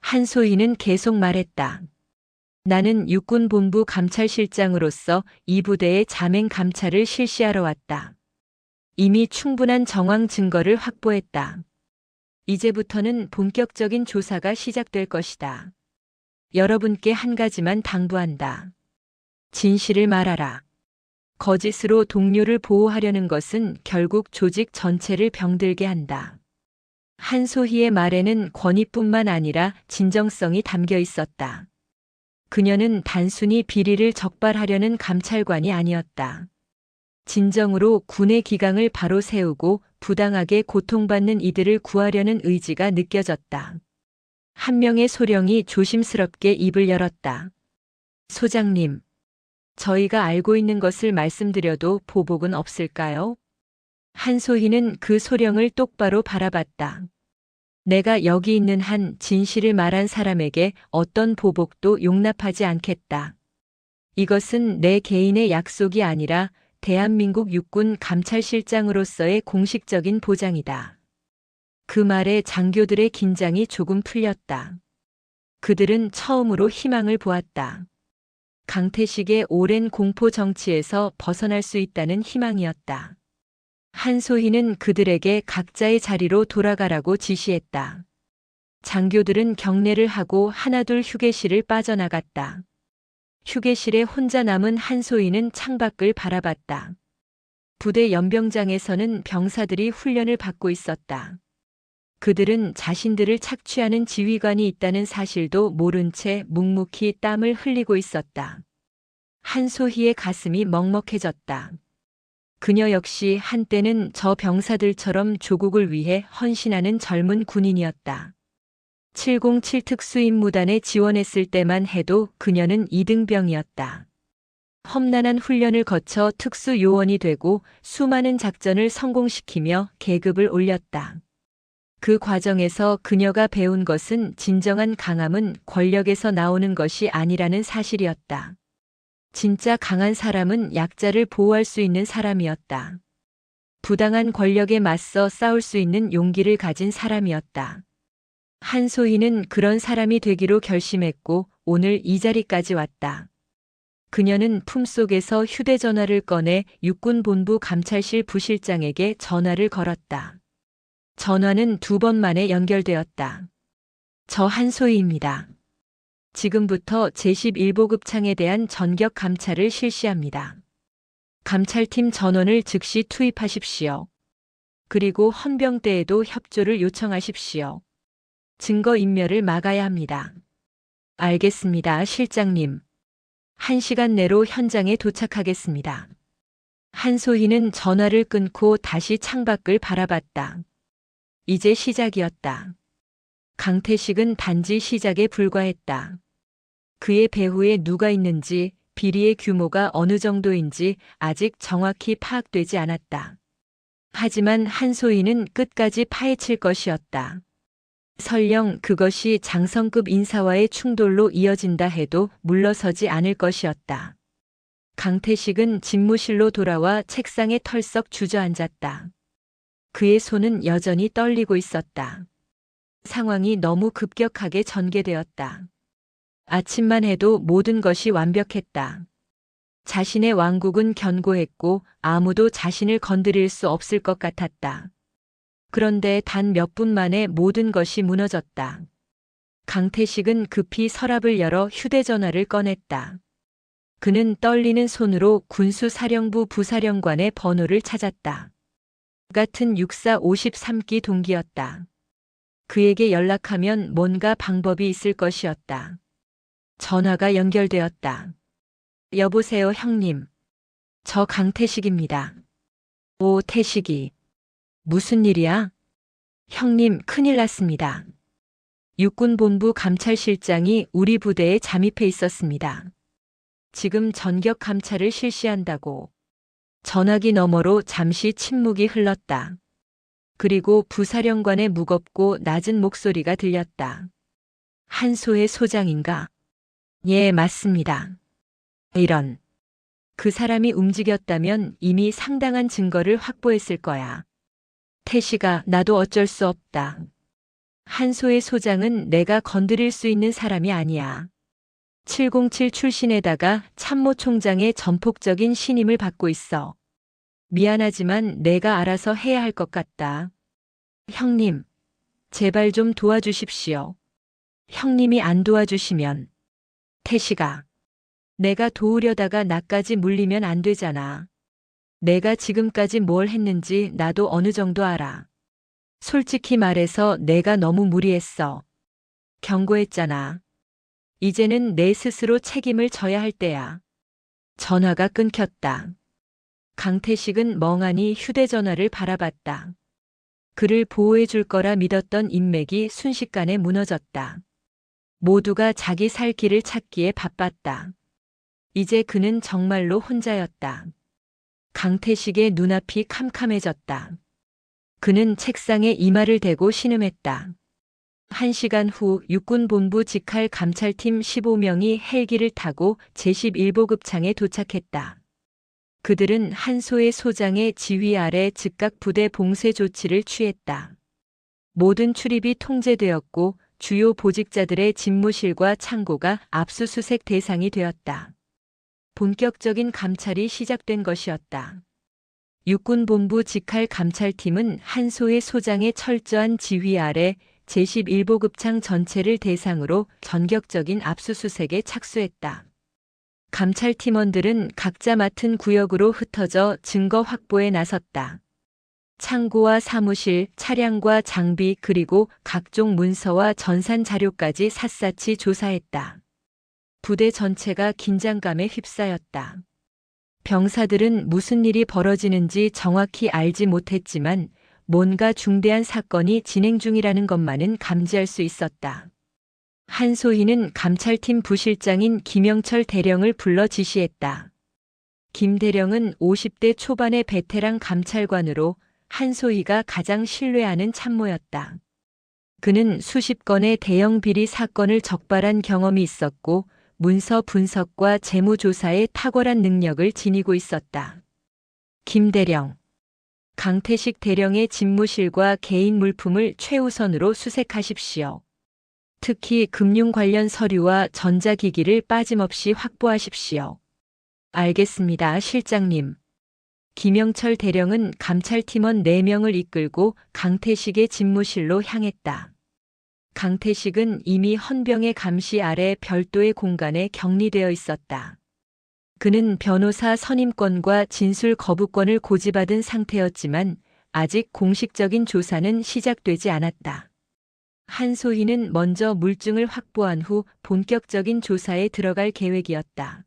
한소희는 계속 말했다. 나는 육군본부 감찰실장으로서 이 부대의 자맹 감찰을 실시하러 왔다. 이미 충분한 정황 증거를 확보했다. 이제부터는 본격적인 조사가 시작될 것이다. 여러분께 한 가지만 당부한다. 진실을 말하라. 거짓으로 동료를 보호하려는 것은 결국 조직 전체를 병들게 한다. 한소희의 말에는 권위뿐만 아니라 진정성이 담겨 있었다. 그녀는 단순히 비리를 적발하려는 감찰관이 아니었다. 진정으로 군의 기강을 바로 세우고 부당하게 고통받는 이들을 구하려는 의지가 느껴졌다. 한 명의 소령이 조심스럽게 입을 열었다. 소장님, 저희가 알고 있는 것을 말씀드려도 보복은 없을까요? 한소희는 그 소령을 똑바로 바라봤다. 내가 여기 있는 한 진실을 말한 사람에게 어떤 보복도 용납하지 않겠다. 이것은 내 개인의 약속이 아니라 대한민국 육군 감찰실장으로서의 공식적인 보장이다. 그 말에 장교들의 긴장이 조금 풀렸다. 그들은 처음으로 희망을 보았다. 강태식의 오랜 공포 정치에서 벗어날 수 있다는 희망이었다. 한소희는 그들에게 각자의 자리로 돌아가라고 지시했다. 장교들은 경례를 하고 하나둘 휴게실을 빠져나갔다. 휴게실에 혼자 남은 한소희는 창밖을 바라봤다. 부대 연병장에서는 병사들이 훈련을 받고 있었다. 그들은 자신들을 착취하는 지휘관이 있다는 사실도 모른 채 묵묵히 땀을 흘리고 있었다. 한소희의 가슴이 먹먹해졌다. 그녀 역시 한때는 저 병사들처럼 조국을 위해 헌신하는 젊은 군인이었다. 707 특수임무단에 지원했을 때만 해도 그녀는 2등병이었다. 험난한 훈련을 거쳐 특수요원이 되고 수많은 작전을 성공시키며 계급을 올렸다. 그 과정에서 그녀가 배운 것은 진정한 강함은 권력에서 나오는 것이 아니라는 사실이었다. 진짜 강한 사람은 약자를 보호할 수 있는 사람이었다. 부당한 권력에 맞서 싸울 수 있는 용기를 가진 사람이었다. 한소희는 그런 사람이 되기로 결심했고 오늘 이 자리까지 왔다. 그녀는 품속에서 휴대전화를 꺼내 육군본부 감찰실 부실장에게 전화를 걸었다. 전화는 2번 만에 연결되었다. 저 한소희입니다. 지금부터 제11보급창에 대한 전격 감찰을 실시합니다. 감찰팀 전원을 즉시 투입하십시오. 그리고 헌병대에도 협조를 요청하십시오. 증거인멸을 막아야 합니다. 알겠습니다, 실장님. 1시간 내로 현장에 도착하겠습니다. 한소희는 전화를 끊고 다시 창밖을 바라봤다. 이제 시작이었다. 강태식은 단지 시작에 불과했다. 그의 배후에 누가 있는지, 비리의 규모가 어느 정도인지 아직 정확히 파악되지 않았다. 하지만 한소희는 끝까지 파헤칠 것이었다. 설령 그것이 장성급 인사와의 충돌로 이어진다 해도 물러서지 않을 것이었다. 강태식은 집무실로 돌아와 책상에 털썩 주저앉았다. 그의 손은 여전히 떨리고 있었다. 상황이 너무 급격하게 전개되었다. 아침만 해도 모든 것이 완벽했다. 자신의 왕국은 견고했고 아무도 자신을 건드릴 수 없을 것 같았다. 그런데 단 몇 분 만에 모든 것이 무너졌다. 강태식은 급히 서랍을 열어 휴대전화를 꺼냈다. 그는 떨리는 손으로 군수사령부 부사령관의 번호를 찾았다. 같은 육사 53기 동기였다. 그에게 연락하면 뭔가 방법이 있을 것이었다. 전화가 연결되었다. 여보세요, 형님. 저 강태식입니다. 오, 태식이. 무슨 일이야? 형님, 큰일 났습니다. 육군본부 감찰실장이 우리 부대에 잠입해 있었습니다. 지금 전격 감찰을 실시한다고. 전화기 너머로 잠시 침묵이 흘렀다. 그리고 부사령관의 무겁고 낮은 목소리가 들렸다. 한소의 소장인가? 예, 맞습니다. 이런. 그 사람이 움직였다면 이미 상당한 증거를 확보했을 거야. 태식아, 나도 어쩔 수 없다. 한소의 소장은 내가 건드릴 수 있는 사람이 아니야. 707 출신에다가 참모총장의 전폭적인 신임을 받고 있어. 미안하지만 내가 알아서 해야 할 것 같다. 형님, 제발 좀 도와주십시오. 형님이 안 도와주시면. 태식아, 내가 도우려다가 나까지 물리면 안 되잖아. 내가 지금까지 뭘 했는지 나도 어느 정도 알아. 솔직히 말해서 내가 너무 무리했어. 경고했잖아. 이제는 내 스스로 책임을 져야 할 때야. 전화가 끊겼다. 강태식은 멍하니 휴대전화를 바라봤다. 그를 보호해 줄 거라 믿었던 인맥이 순식간에 무너졌다. 모두가 자기 살 길을 찾기에 바빴다. 이제 그는 정말로 혼자였다. 강태식의 눈앞이 캄캄해졌다. 그는 책상에 이마를 대고 신음했다. 1시간 후 육군본부 직할 감찰팀 15명이 헬기를 타고 제11보급창에 도착했다. 그들은 한소의 소장의 지휘 아래 즉각 부대 봉쇄 조치를 취했다. 모든 출입이 통제되었고 주요 보직자들의 집무실과 창고가 압수수색 대상이 되었다. 본격적인 감찰이 시작된 것이었다. 육군본부 직할 감찰팀은 한소의 소장의 철저한 지휘 아래 제11보급창 전체를 대상으로 전격적인 압수수색에 착수했다. 감찰팀원들은 각자 맡은 구역으로 흩어져 증거 확보에 나섰다. 창고와 사무실, 차량과 장비 그리고 각종 문서와 전산 자료까지 샅샅이 조사했다. 부대 전체가 긴장감에 휩싸였다. 병사들은 무슨 일이 벌어지는지 정확히 알지 못했지만 뭔가 중대한 사건이 진행 중이라는 것만은 감지할 수 있었다. 한소희는 감찰팀 부실장인 김영철 대령을 불러 지시했다. 김 대령은 50대 초반의 베테랑 감찰관으로 한소희가 가장 신뢰하는 참모였다. 그는 수십 건의 대형 비리 사건을 적발한 경험이 있었고 문서 분석과 재무조사에 탁월한 능력을 지니고 있었다. 김 대령. 강태식 대령의 집무실과 개인 물품을 최우선으로 수색하십시오. 특히 금융 관련 서류와 전자기기를 빠짐없이 확보하십시오. 알겠습니다, 실장님. 김영철 대령은 감찰팀원 4명을 이끌고 강태식의 집무실로 향했다. 강태식은 이미 헌병의 감시 아래 별도의 공간에 격리되어 있었다. 그는 변호사 선임권과 진술 거부권을 고지받은 상태였지만 아직 공식적인 조사는 시작되지 않았다. 한소희는 먼저 물증을 확보한 후 본격적인 조사에 들어갈 계획이었다.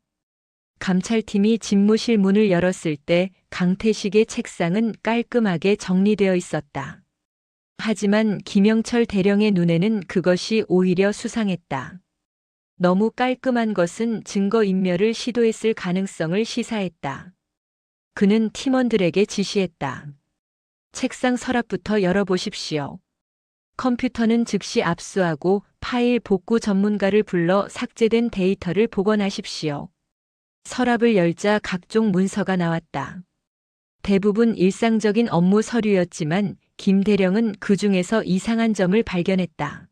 감찰팀이 집무실 문을 열었을 때 강태식의 책상은 깔끔하게 정리되어 있었다. 하지만 김영철 대령의 눈에는 그것이 오히려 수상했다. 너무 깔끔한 것은 증거인멸을 시도했을 가능성을 시사했다. 그는 팀원들에게 지시했다. 책상 서랍부터 열어보십시오. 컴퓨터는 즉시 압수하고 파일 복구 전문가를 불러 삭제된 데이터를 복원하십시오. 서랍을 열자 각종 문서가 나왔다. 대부분 일상적인 업무 서류였지만 김 대령은 그 중에서 이상한 점을 발견했다.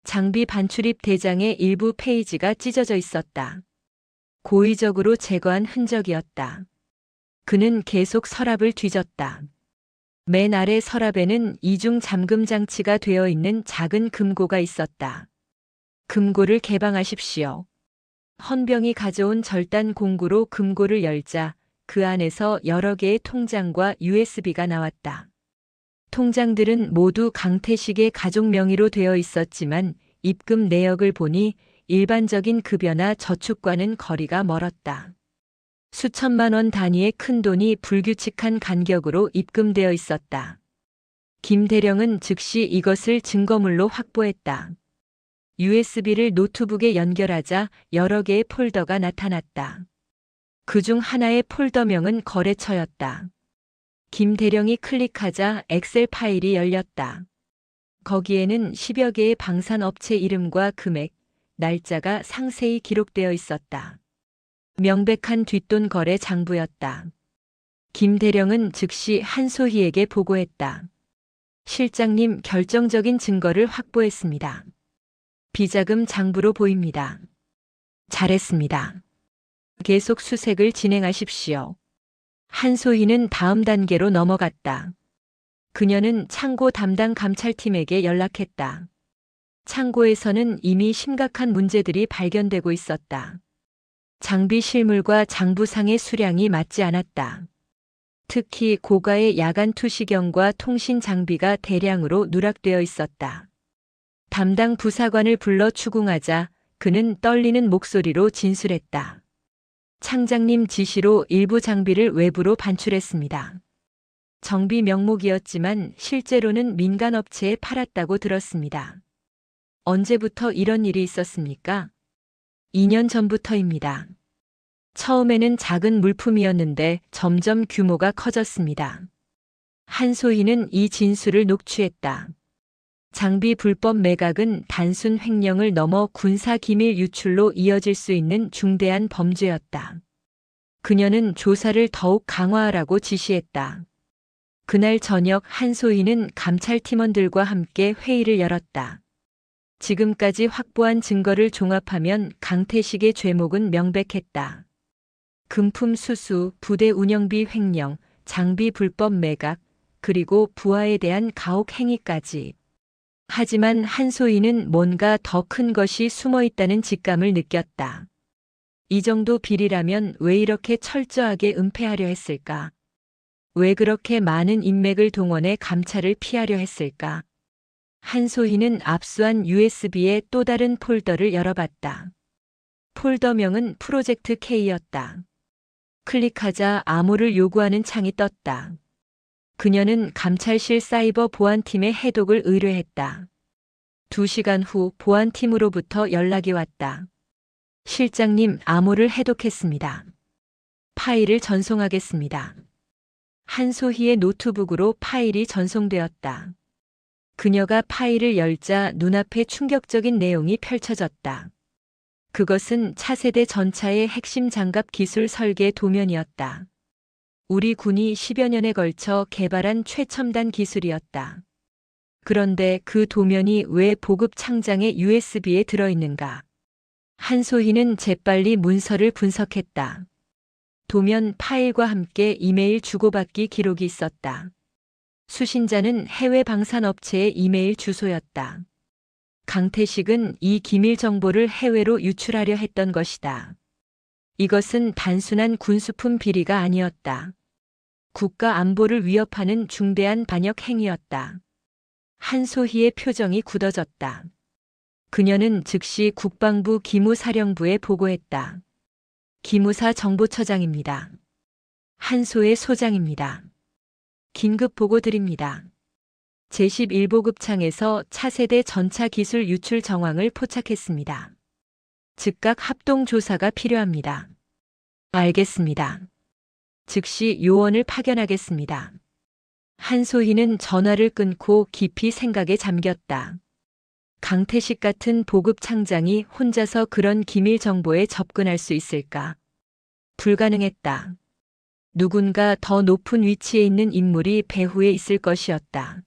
장비 반출입 대장의 일부 페이지가 찢어져 있었다. 고의적으로 제거한 흔적이었다. 그는 계속 서랍을 뒤졌다. 맨 아래 서랍에는 이중 잠금 장치가 되어 있는 작은 금고가 있었다. 금고를 개방하십시오. 헌병이 가져온 절단 공구로 금고를 열자 그 안에서 여러 개의 통장과 USB가 나왔다. 통장들은 모두 강태식의 가족 명의로 되어 있었지만 입금 내역을 보니 일반적인 급여나 저축과는 거리가 멀었다. 수천만 원 단위의 큰돈이 불규칙한 간격으로 입금되어 있었다. 김 대령은 즉시 이것을 증거물로 확보했다. USB를 노트북에 연결하자 여러 개의 폴더가 나타났다. 그중 하나의 폴더명은 거래처였다. 김 대령이 클릭하자 엑셀 파일이 열렸다. 거기에는 10여 개의 방산업체 이름과 금액, 날짜가 상세히 기록되어 있었다. 명백한 뒷돈 거래 장부였다. 김 대령은 즉시 한소희에게 보고했다. 실장님, 결정적인 증거를 확보했습니다. 비자금 장부로 보입니다. 잘했습니다. 계속 수색을 진행하십시오. 한소희는 다음 단계로 넘어갔다. 그녀는 창고 담당 감찰팀에게 연락했다. 창고에서는 이미 심각한 문제들이 발견되고 있었다. 장비 실물과 장부상의 수량이 맞지 않았다. 특히 고가의 야간 투시경과 통신 장비가 대량으로 누락되어 있었다. 담당 부사관을 불러 추궁하자 그는 떨리는 목소리로 진술했다. 창장님 지시로 일부 장비를 외부로 반출했습니다. 정비 명목이었지만 실제로는 민간업체에 팔았다고 들었습니다. 언제부터 이런 일이 있었습니까? 2년 전부터입니다. 처음에는 작은 물품이었는데 점점 규모가 커졌습니다. 한소희는 이 진술을 녹취했다. 장비 불법 매각은 단순 횡령을 넘어 군사 기밀 유출로 이어질 수 있는 중대한 범죄였다. 그녀는 조사를 더욱 강화하라고 지시했다. 그날 저녁 한소희는 감찰팀원들과 함께 회의를 열었다. 지금까지 확보한 증거를 종합하면 강태식의 죄목은 명백했다. 금품 수수, 부대 운영비 횡령, 장비 불법 매각, 그리고 부하에 대한 가혹 행위까지. 하지만 한소희는 뭔가 더 큰 것이 숨어 있다는 직감을 느꼈다. 이 정도 비리라면 왜 이렇게 철저하게 은폐하려 했을까? 왜 그렇게 많은 인맥을 동원해 감찰을 피하려 했을까? 한소희는 압수한 USB의 또 다른 폴더를 열어봤다. 폴더명은 프로젝트 K였다. 클릭하자 암호를 요구하는 창이 떴다. 그녀는 감찰실 사이버 보안팀에 해독을 의뢰했다. 2시간 후 보안팀으로부터 연락이 왔다. 실장님, 암호를 해독했습니다. 파일을 전송하겠습니다. 한소희의 노트북으로 파일이 전송되었다. 그녀가 파일을 열자 눈앞에 충격적인 내용이 펼쳐졌다. 그것은 차세대 전차의 핵심 장갑 기술 설계 도면이었다. 우리 군이 10여 년에 걸쳐 개발한 최첨단 기술이었다. 그런데 그 도면이 왜 보급 창장의 USB에 들어있는가? 한소희는 재빨리 문서를 분석했다. 도면 파일과 함께 이메일 주고받기 기록이 있었다. 수신자는 해외 방산업체의 이메일 주소였다. 강태식은 이 기밀 정보를 해외로 유출하려 했던 것이다. 이것은 단순한 군수품 비리가 아니었다. 국가 안보를 위협하는 중대한 반역 행위였다. 한소희의 표정이 굳어졌다. 그녀는 즉시 국방부 기무사령부에 보고했다. 기무사 정보처장입니다. 한소의 소장입니다. 긴급 보고 드립니다. 제11보급 창에서 차세대 전차 기술 유출 정황을 포착했습니다. 즉각 합동 조사가 필요합니다. 알겠습니다. 즉시 요원을 파견하겠습니다. 한소희는 전화를 끊고 깊이 생각에 잠겼다. 강태식 같은 보급 창장이 혼자서 그런 기밀 정보에 접근할 수 있을까? 불가능했다. 누군가 더 높은 위치에 있는 인물이 배후에 있을 것이었다.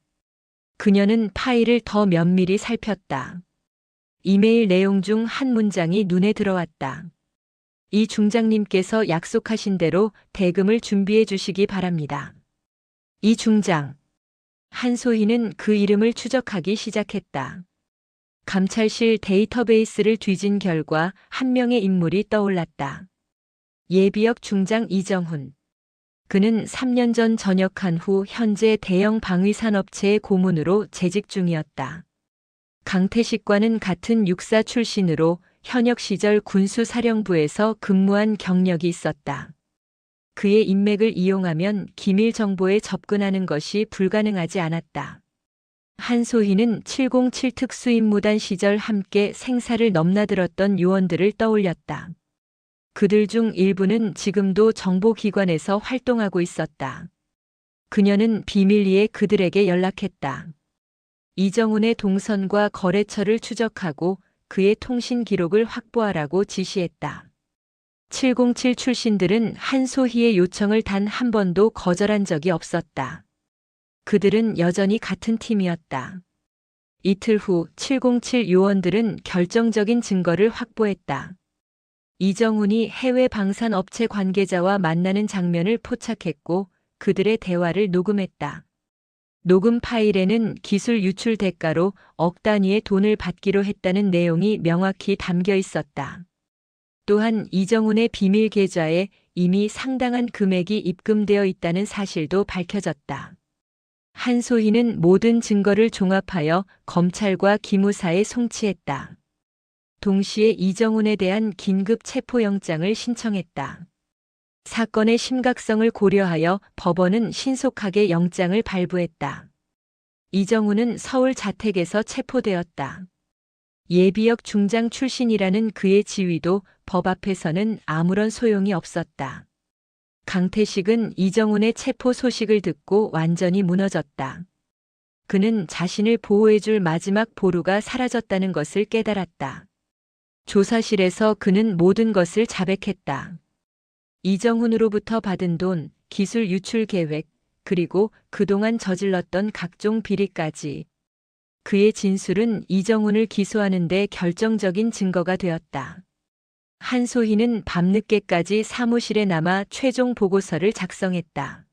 그녀는 파일을 더 면밀히 살폈다. 이메일 내용 중 한 문장이 눈에 들어왔다. 이 중장님께서 약속하신 대로 대금을 준비해 주시기 바랍니다. 이 중장. 한소희는 그 이름을 추적하기 시작했다. 감찰실 데이터베이스를 뒤진 결과 한 명의 인물이 떠올랐다. 예비역 중장 이정훈. 그는 3년 전 전역한 후 현재 대형 방위산업체의 고문으로 재직 중이었다. 강태식과는 같은 육사 출신으로 현역 시절 군수사령부에서 근무한 경력이 있었다. 그의 인맥을 이용하면 기밀 정보에 접근하는 것이 불가능하지 않았다. 한소희는 707 특수임무단 시절 함께 생사를 넘나들었던 요원들을 떠올렸다. 그들 중 일부는 지금도 정보기관에서 활동하고 있었다. 그녀는 비밀리에 그들에게 연락했다. 이정훈의 동선과 거래처를 추적하고 그의 통신 기록을 확보하라고 지시했다. 707 출신들은 한소희의 요청을 단 한 번도 거절한 적이 없었다. 그들은 여전히 같은 팀이었다. 이틀 후 707 요원들은 결정적인 증거를 확보했다. 이정훈이 해외 방산업체 관계자와 만나는 장면을 포착했고 그들의 대화를 녹음했다. 녹음 파일에는 기술 유출 대가로 억 단위의 돈을 받기로 했다는 내용이 명확히 담겨 있었다. 또한 이정훈의 비밀 계좌에 이미 상당한 금액이 입금되어 있다는 사실도 밝혀졌다. 한소희는 모든 증거를 종합하여 검찰과 기무사에 송치했다. 동시에 이정훈에 대한 긴급 체포영장을 신청했다. 사건의 심각성을 고려하여 법원은 신속하게 영장을 발부했다. 이정훈은 서울 자택에서 체포되었다. 예비역 중장 출신이라는 그의 지위도 법 앞에서는 아무런 소용이 없었다. 강태식은 이정훈의 체포 소식을 듣고 완전히 무너졌다. 그는 자신을 보호해줄 마지막 보루가 사라졌다는 것을 깨달았다. 조사실에서 그는 모든 것을 자백했다. 이정훈으로부터 받은 돈, 기술 유출 계획, 그리고 그동안 저질렀던 각종 비리까지. 그의 진술은 이정훈을 기소하는 데 결정적인 증거가 되었다. 한소희는 밤늦게까지 사무실에 남아 최종 보고서를 작성했다.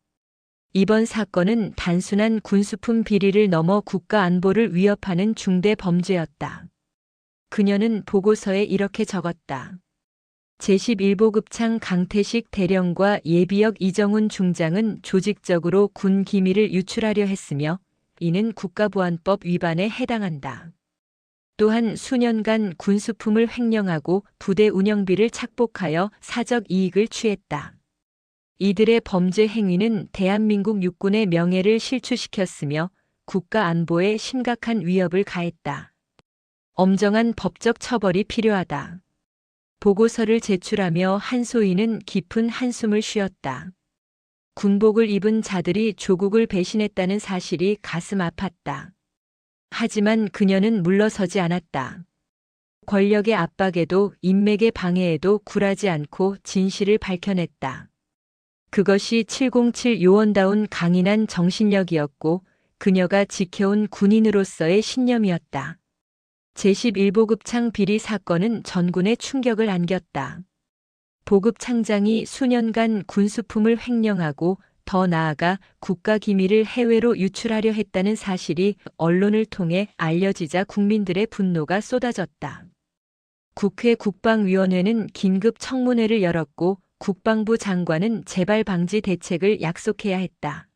이번 사건은 단순한 군수품 비리를 넘어 국가 안보를 위협하는 중대 범죄였다. 그녀는 보고서에 이렇게 적었다. 제11보급창 강태식 대령과 예비역 이정훈 중장은 조직적으로 군 기밀을 유출하려 했으며 이는 국가보안법 위반에 해당한다. 또한 수년간 군수품을 횡령하고 부대 운영비를 착복하여 사적 이익을 취했다. 이들의 범죄 행위는 대한민국 육군의 명예를 실추시켰으며 국가 안보에 심각한 위협을 가했다. 엄정한 법적 처벌이 필요하다. 보고서를 제출하며 한소희는 깊은 한숨을 쉬었다. 군복을 입은 자들이 조국을 배신했다는 사실이 가슴 아팠다. 하지만 그녀는 물러서지 않았다. 권력의 압박에도 인맥의 방해에도 굴하지 않고 진실을 밝혀냈다. 그것이 707 요원다운 강인한 정신력이었고 그녀가 지켜온 군인으로서의 신념이었다. 제11보급창 비리 사건은 전군에 충격을 안겼다. 보급 창장이 수년간 군수품을 횡령하고 더 나아가 국가 기밀을 해외로 유출하려 했다는 사실이 언론을 통해 알려지자 국민들의 분노가 쏟아졌다. 국회 국방위원회는 긴급 청문회를 열었고 국방부 장관은 재발 방지 대책을 약속해야 했다.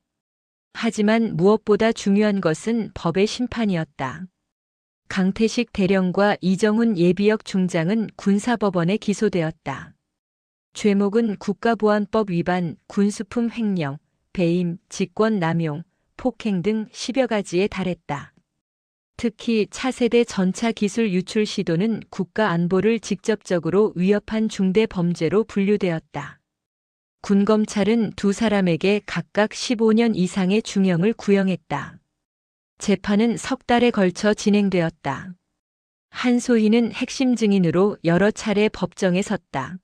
하지만 무엇보다 중요한 것은 법의 심판이었다. 강태식 대령과 이정훈 예비역 중장은 군사법원에 기소되었다. 죄목은 국가보안법 위반, 군수품 횡령, 배임, 직권 남용, 폭행 등 10여 가지에 달했다. 특히 차세대 전차 기술 유출 시도는 국가 안보를 직접적으로 위협한 중대 범죄로 분류되었다. 군검찰은 두 사람에게 각각 15년 이상의 중형을 구형했다. 재판은 석 달에 걸쳐 진행되었다. 한소희는 핵심 증인으로 여러 차례 법정에 섰다.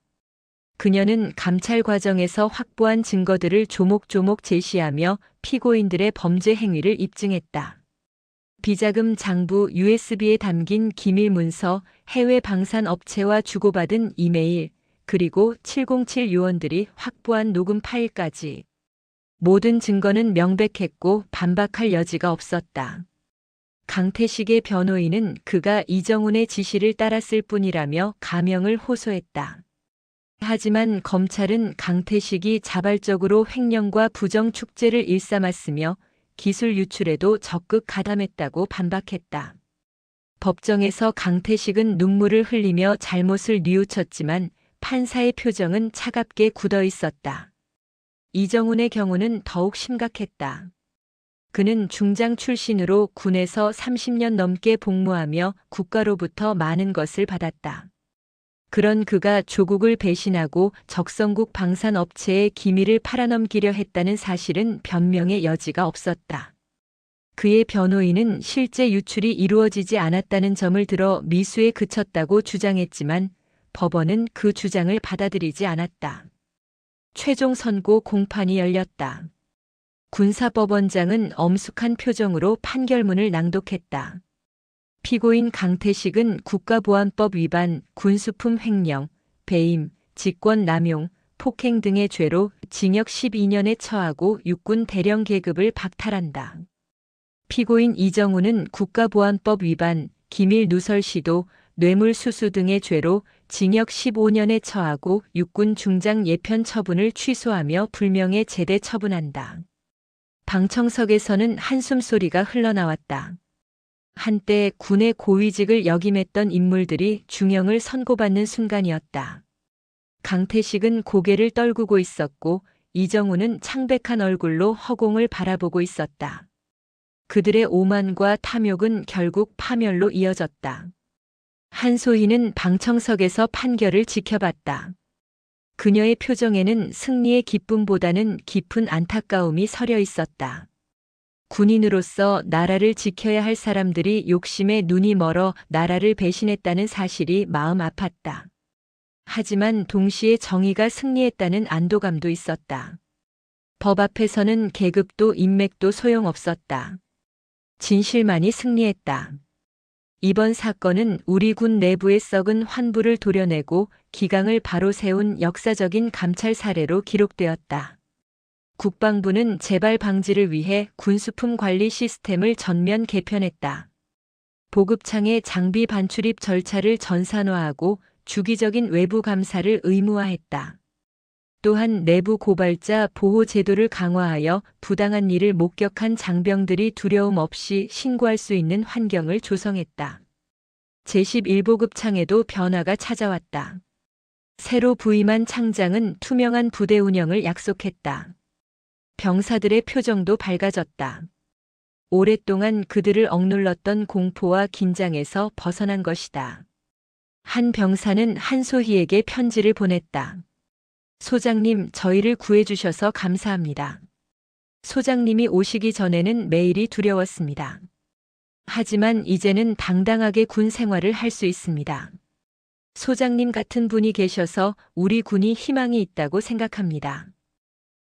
그녀는 감찰 과정에서 확보한 증거들을 조목조목 제시하며 피고인들의 범죄 행위를 입증했다. 비자금 장부 USB에 담긴 기밀 문서, 해외 방산 업체와 주고받은 이메일, 그리고 707 요원들이 확보한 녹음 파일까지. 모든 증거는 명백했고 반박할 여지가 없었다. 강태식의 변호인은 그가 이정훈의 지시를 따랐을 뿐이라며 가명을 호소했다. 하지만 검찰은 강태식이 자발적으로 횡령과 부정 축제를 일삼았으며 기술 유출에도 적극 가담했다고 반박했다. 법정에서 강태식은 눈물을 흘리며 잘못을 뉘우쳤지만 판사의 표정은 차갑게 굳어 있었다. 이정훈의 경우는 더욱 심각했다. 그는 중장 출신으로 군에서 30년 넘게 복무하며 국가로부터 많은 것을 받았다. 그런 그가 조국을 배신하고 적성국 방산업체의 기밀을 팔아넘기려 했다는 사실은 변명의 여지가 없었다. 그의 변호인은 실제 유출이 이루어지지 않았다는 점을 들어 미수에 그쳤다고 주장했지만 법원은 그 주장을 받아들이지 않았다. 최종 선고 공판이 열렸다. 군사법원장은 엄숙한 표정으로 판결문을 낭독했다. 피고인 강태식은 국가보안법 위반, 군수품 횡령, 배임, 직권 남용, 폭행 등의 죄로 징역 12년에 처하고 육군 대령 계급을 박탈한다. 피고인 이정훈은 국가보안법 위반, 기밀 누설 시도, 뇌물수수 등의 죄로 징역 15년에 처하고 육군 중장 예편 처분을 취소하며 불명예 제대 처분한다. 방청석에서는 한숨소리가 흘러나왔다. 한때 군의 고위직을 역임했던 인물들이 중형을 선고받는 순간이었다. 강태식은 고개를 떨구고 있었고 이정훈은 창백한 얼굴로 허공을 바라보고 있었다. 그들의 오만과 탐욕은 결국 파멸로 이어졌다. 한소희는 방청석에서 판결을 지켜봤다. 그녀의 표정에는 승리의 기쁨보다는 깊은 안타까움이 서려 있었다. 군인으로서 나라를 지켜야 할 사람들이 욕심에 눈이 멀어 나라를 배신했다는 사실이 마음 아팠다. 하지만 동시에 정의가 승리했다는 안도감도 있었다. 법 앞에서는 계급도 인맥도 소용없었다. 진실만이 승리했다. 이번 사건은 우리 군 내부의 썩은 환부를 도려내고 기강을 바로 세운 역사적인 감찰 사례로 기록되었다. 국방부는 재발 방지를 위해 군수품 관리 시스템을 전면 개편했다. 보급창의 장비 반출입 절차를 전산화하고 주기적인 외부 감사를 의무화했다. 또한 내부 고발자 보호 제도를 강화하여 부당한 일을 목격한 장병들이 두려움 없이 신고할 수 있는 환경을 조성했다. 제11보급 창에도 변화가 찾아왔다. 새로 부임한 창장은 투명한 부대 운영을 약속했다. 병사들의 표정도 밝아졌다. 오랫동안 그들을 억눌렀던 공포와 긴장에서 벗어난 것이다. 한 병사는 한소희에게 편지를 보냈다. 소장님, 저희를 구해주셔서 감사합니다. 소장님이 오시기 전에는 매일이 두려웠습니다. 하지만 이제는 당당하게 군 생활을 할 수 있습니다. 소장님 같은 분이 계셔서 우리 군이 희망이 있다고 생각합니다.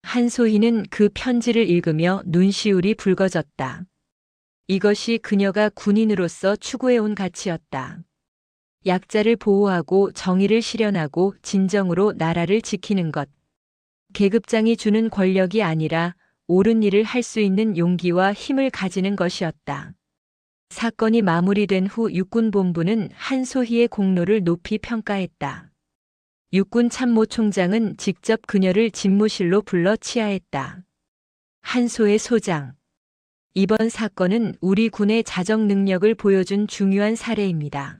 한소희는 그 편지를 읽으며 눈시울이 붉어졌다. 이것이 그녀가 군인으로서 추구해온 가치였다. 약자를 보호하고 정의를 실현하고 진정으로 나라를 지키는 것. 계급장이 주는 권력이 아니라 옳은 일을 할 수 있는 용기와 힘을 가지는 것이었다. 사건이 마무리된 후 육군본부는 한소희의 공로를 높이 평가했다. 육군 참모총장은 직접 그녀를 집무실로 불러 치하했다. 한소의 소장. 이번 사건은 우리 군의 자정 능력을 보여준 중요한 사례입니다.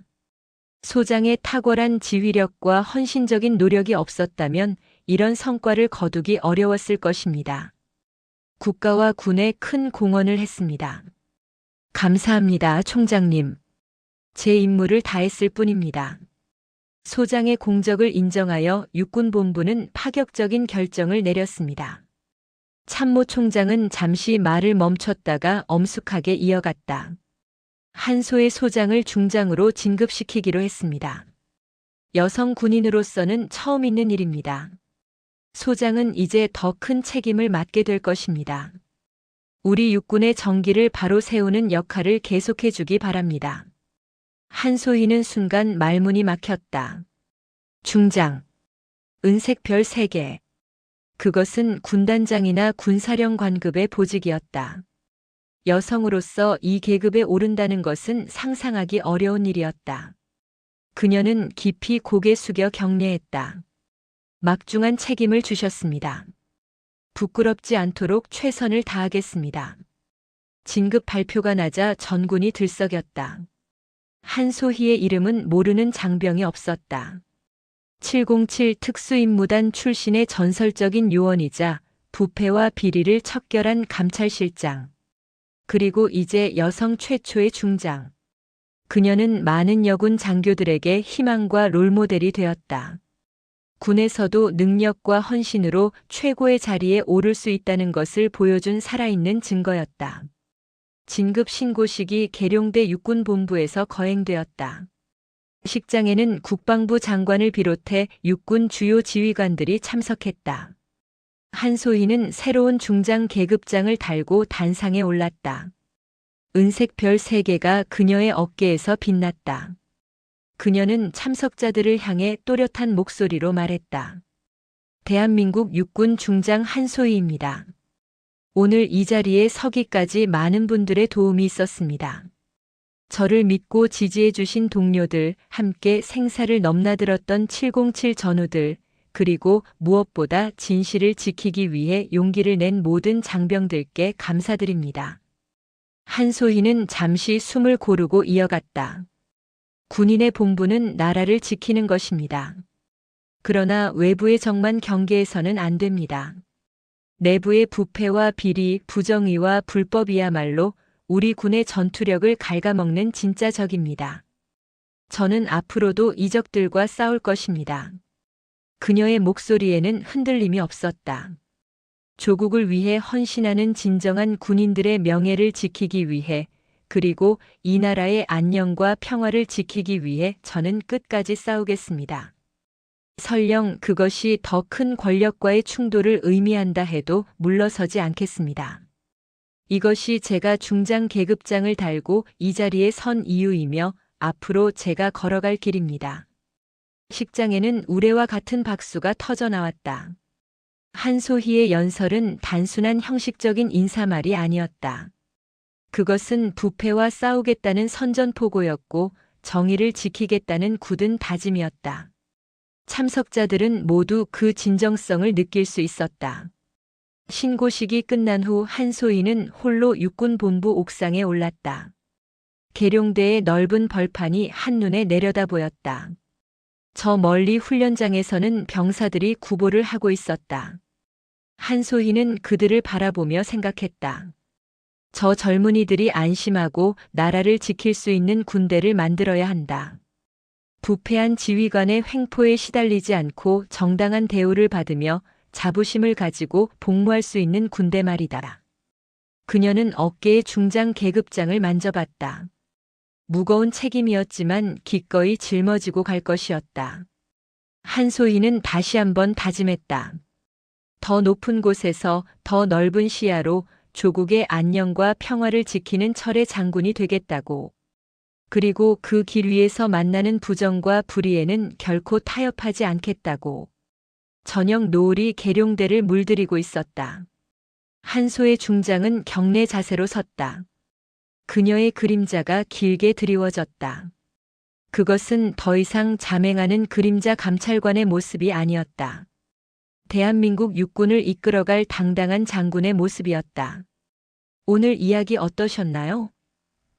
소장의 탁월한 지휘력과 헌신적인 노력이 없었다면 이런 성과를 거두기 어려웠을 것입니다. 국가와 군에 큰 공헌을 했습니다. 감사합니다, 총장님. 제 임무를 다했을 뿐입니다. 소장의 공적을 인정하여 육군본부는 파격적인 결정을 내렸습니다. 참모총장은 잠시 말을 멈췄다가 엄숙하게 이어갔다. 한소의 소장을 중장으로 진급시키기로 했습니다. 여성 군인으로서는 처음 있는 일입니다. 소장은 이제 더 큰 책임을 맡게 될 것입니다. 우리 육군의 정기를 바로 세우는 역할을 계속해 주기 바랍니다. 한소희는 순간 말문이 막혔다. 중장. 은색별 3개. 그것은 군단장이나 군사령 관급의 보직이었다. 여성으로서 이 계급에 오른다는 것은 상상하기 어려운 일이었다. 그녀는 깊이 고개 숙여 경례했다. 막중한 책임을 주셨습니다. 부끄럽지 않도록 최선을 다하겠습니다. 진급 발표가 나자 전군이 들썩였다. 한소희의 이름은 모르는 장병이 없었다. 707 특수임무단 출신의 전설적인 요원이자 부패와 비리를 척결한 감찰실장. 그리고 이제 여성 최초의 중장. 그녀는 많은 여군 장교들에게 희망과 롤모델이 되었다. 군에서도 능력과 헌신으로 최고의 자리에 오를 수 있다는 것을 보여준 살아있는 증거였다. 진급 신고식이 계룡대 육군본부에서 거행되었다. 식장에는 국방부 장관을 비롯해 육군 주요 지휘관들이 참석했다. 한소희는 새로운 중장 계급장을 달고 단상에 올랐다. 은색 별 3개가 그녀의 어깨에서 빛났다. 그녀는 참석자들을 향해 또렷한 목소리로 말했다. 대한민국 육군 중장 한소희입니다. 오늘 이 자리에 서기까지 많은 분들의 도움이 있었습니다. 저를 믿고 지지해 주신 동료들, 함께 생사를 넘나들었던 707 전우들, 그리고 무엇보다 진실을 지키기 위해 용기를 낸 모든 장병들께 감사드립니다. 한소희는 잠시 숨을 고르고 이어갔다. 군인의 본분은 나라를 지키는 것입니다. 그러나 외부의 적만 경계해서는 안 됩니다. 내부의 부패와 비리, 부정의와 불법이야말로 우리 군의 전투력을 갉아먹는 진짜 적입니다. 저는 앞으로도 이 적들과 싸울 것입니다. 그녀의 목소리에는 흔들림이 없었다. 조국을 위해 헌신하는 진정한 군인들의 명예를 지키기 위해, 그리고 이 나라의 안녕과 평화를 지키기 위해 저는 끝까지 싸우겠습니다. 설령 그것이 더 큰 권력과의 충돌을 의미한다 해도 물러서지 않겠습니다. 이것이 제가 중장 계급장을 달고 이 자리에 선 이유이며 앞으로 제가 걸어갈 길입니다. 식장에는 우레와 같은 박수가 터져 나왔다. 한소희의 연설은 단순한 형식적인 인사말이 아니었다. 그것은 부패와 싸우겠다는 선전포고였고 정의를 지키겠다는 굳은 다짐이었다. 참석자들은 모두 그 진정성을 느낄 수 있었다. 신고식이 끝난 후 한소희는 홀로 육군본부 옥상에 올랐다. 계룡대의 넓은 벌판이 한눈에 내려다 보였다. 저 멀리 훈련장에서는 병사들이 구보를 하고 있었다. 한소희는 그들을 바라보며 생각했다. 저 젊은이들이 안심하고 나라를 지킬 수 있는 군대를 만들어야 한다. 부패한 지휘관의 횡포에 시달리지 않고 정당한 대우를 받으며 자부심을 가지고 복무할 수 있는 군대 말이다. 그녀는 어깨의 중장 계급장을 만져봤다. 무거운 책임이었지만 기꺼이 짊어지고 갈 것이었다. 한소희는 다시 한번 다짐했다. 더 높은 곳에서 더 넓은 시야로 조국의 안녕과 평화를 지키는 철의 장군이 되겠다고. 그리고 그 길 위에서 만나는 부정과 불의에는 결코 타협하지 않겠다고. 저녁 노을이 계룡대를 물들이고 있었다. 한소의 중장은 경내 자세로 섰다. 그녀의 그림자가 길게 드리워졌다. 그것은 더 이상 자맹하는 그림자 감찰관의 모습이 아니었다. 대한민국 육군을 이끌어갈 당당한 장군의 모습이었다. 오늘 이야기 어떠셨나요?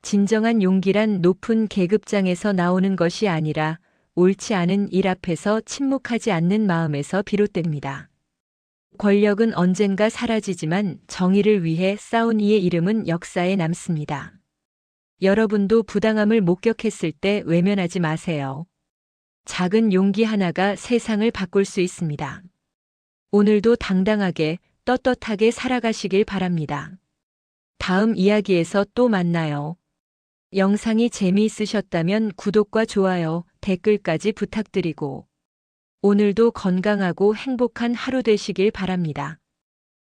진정한 용기란 높은 계급장에서 나오는 것이 아니라 옳지 않은 일 앞에서 침묵하지 않는 마음에서 비롯됩니다. 권력은 언젠가 사라지지만 정의를 위해 싸운 이의 이름은 역사에 남습니다. 여러분도 부당함을 목격했을 때 외면하지 마세요. 작은 용기 하나가 세상을 바꿀 수 있습니다. 오늘도 당당하게 떳떳하게 살아가시길 바랍니다. 다음 이야기에서 또 만나요. 영상이 재미있으셨다면 구독과 좋아요, 댓글까지 부탁드리고 오늘도 건강하고 행복한 하루 되시길 바랍니다.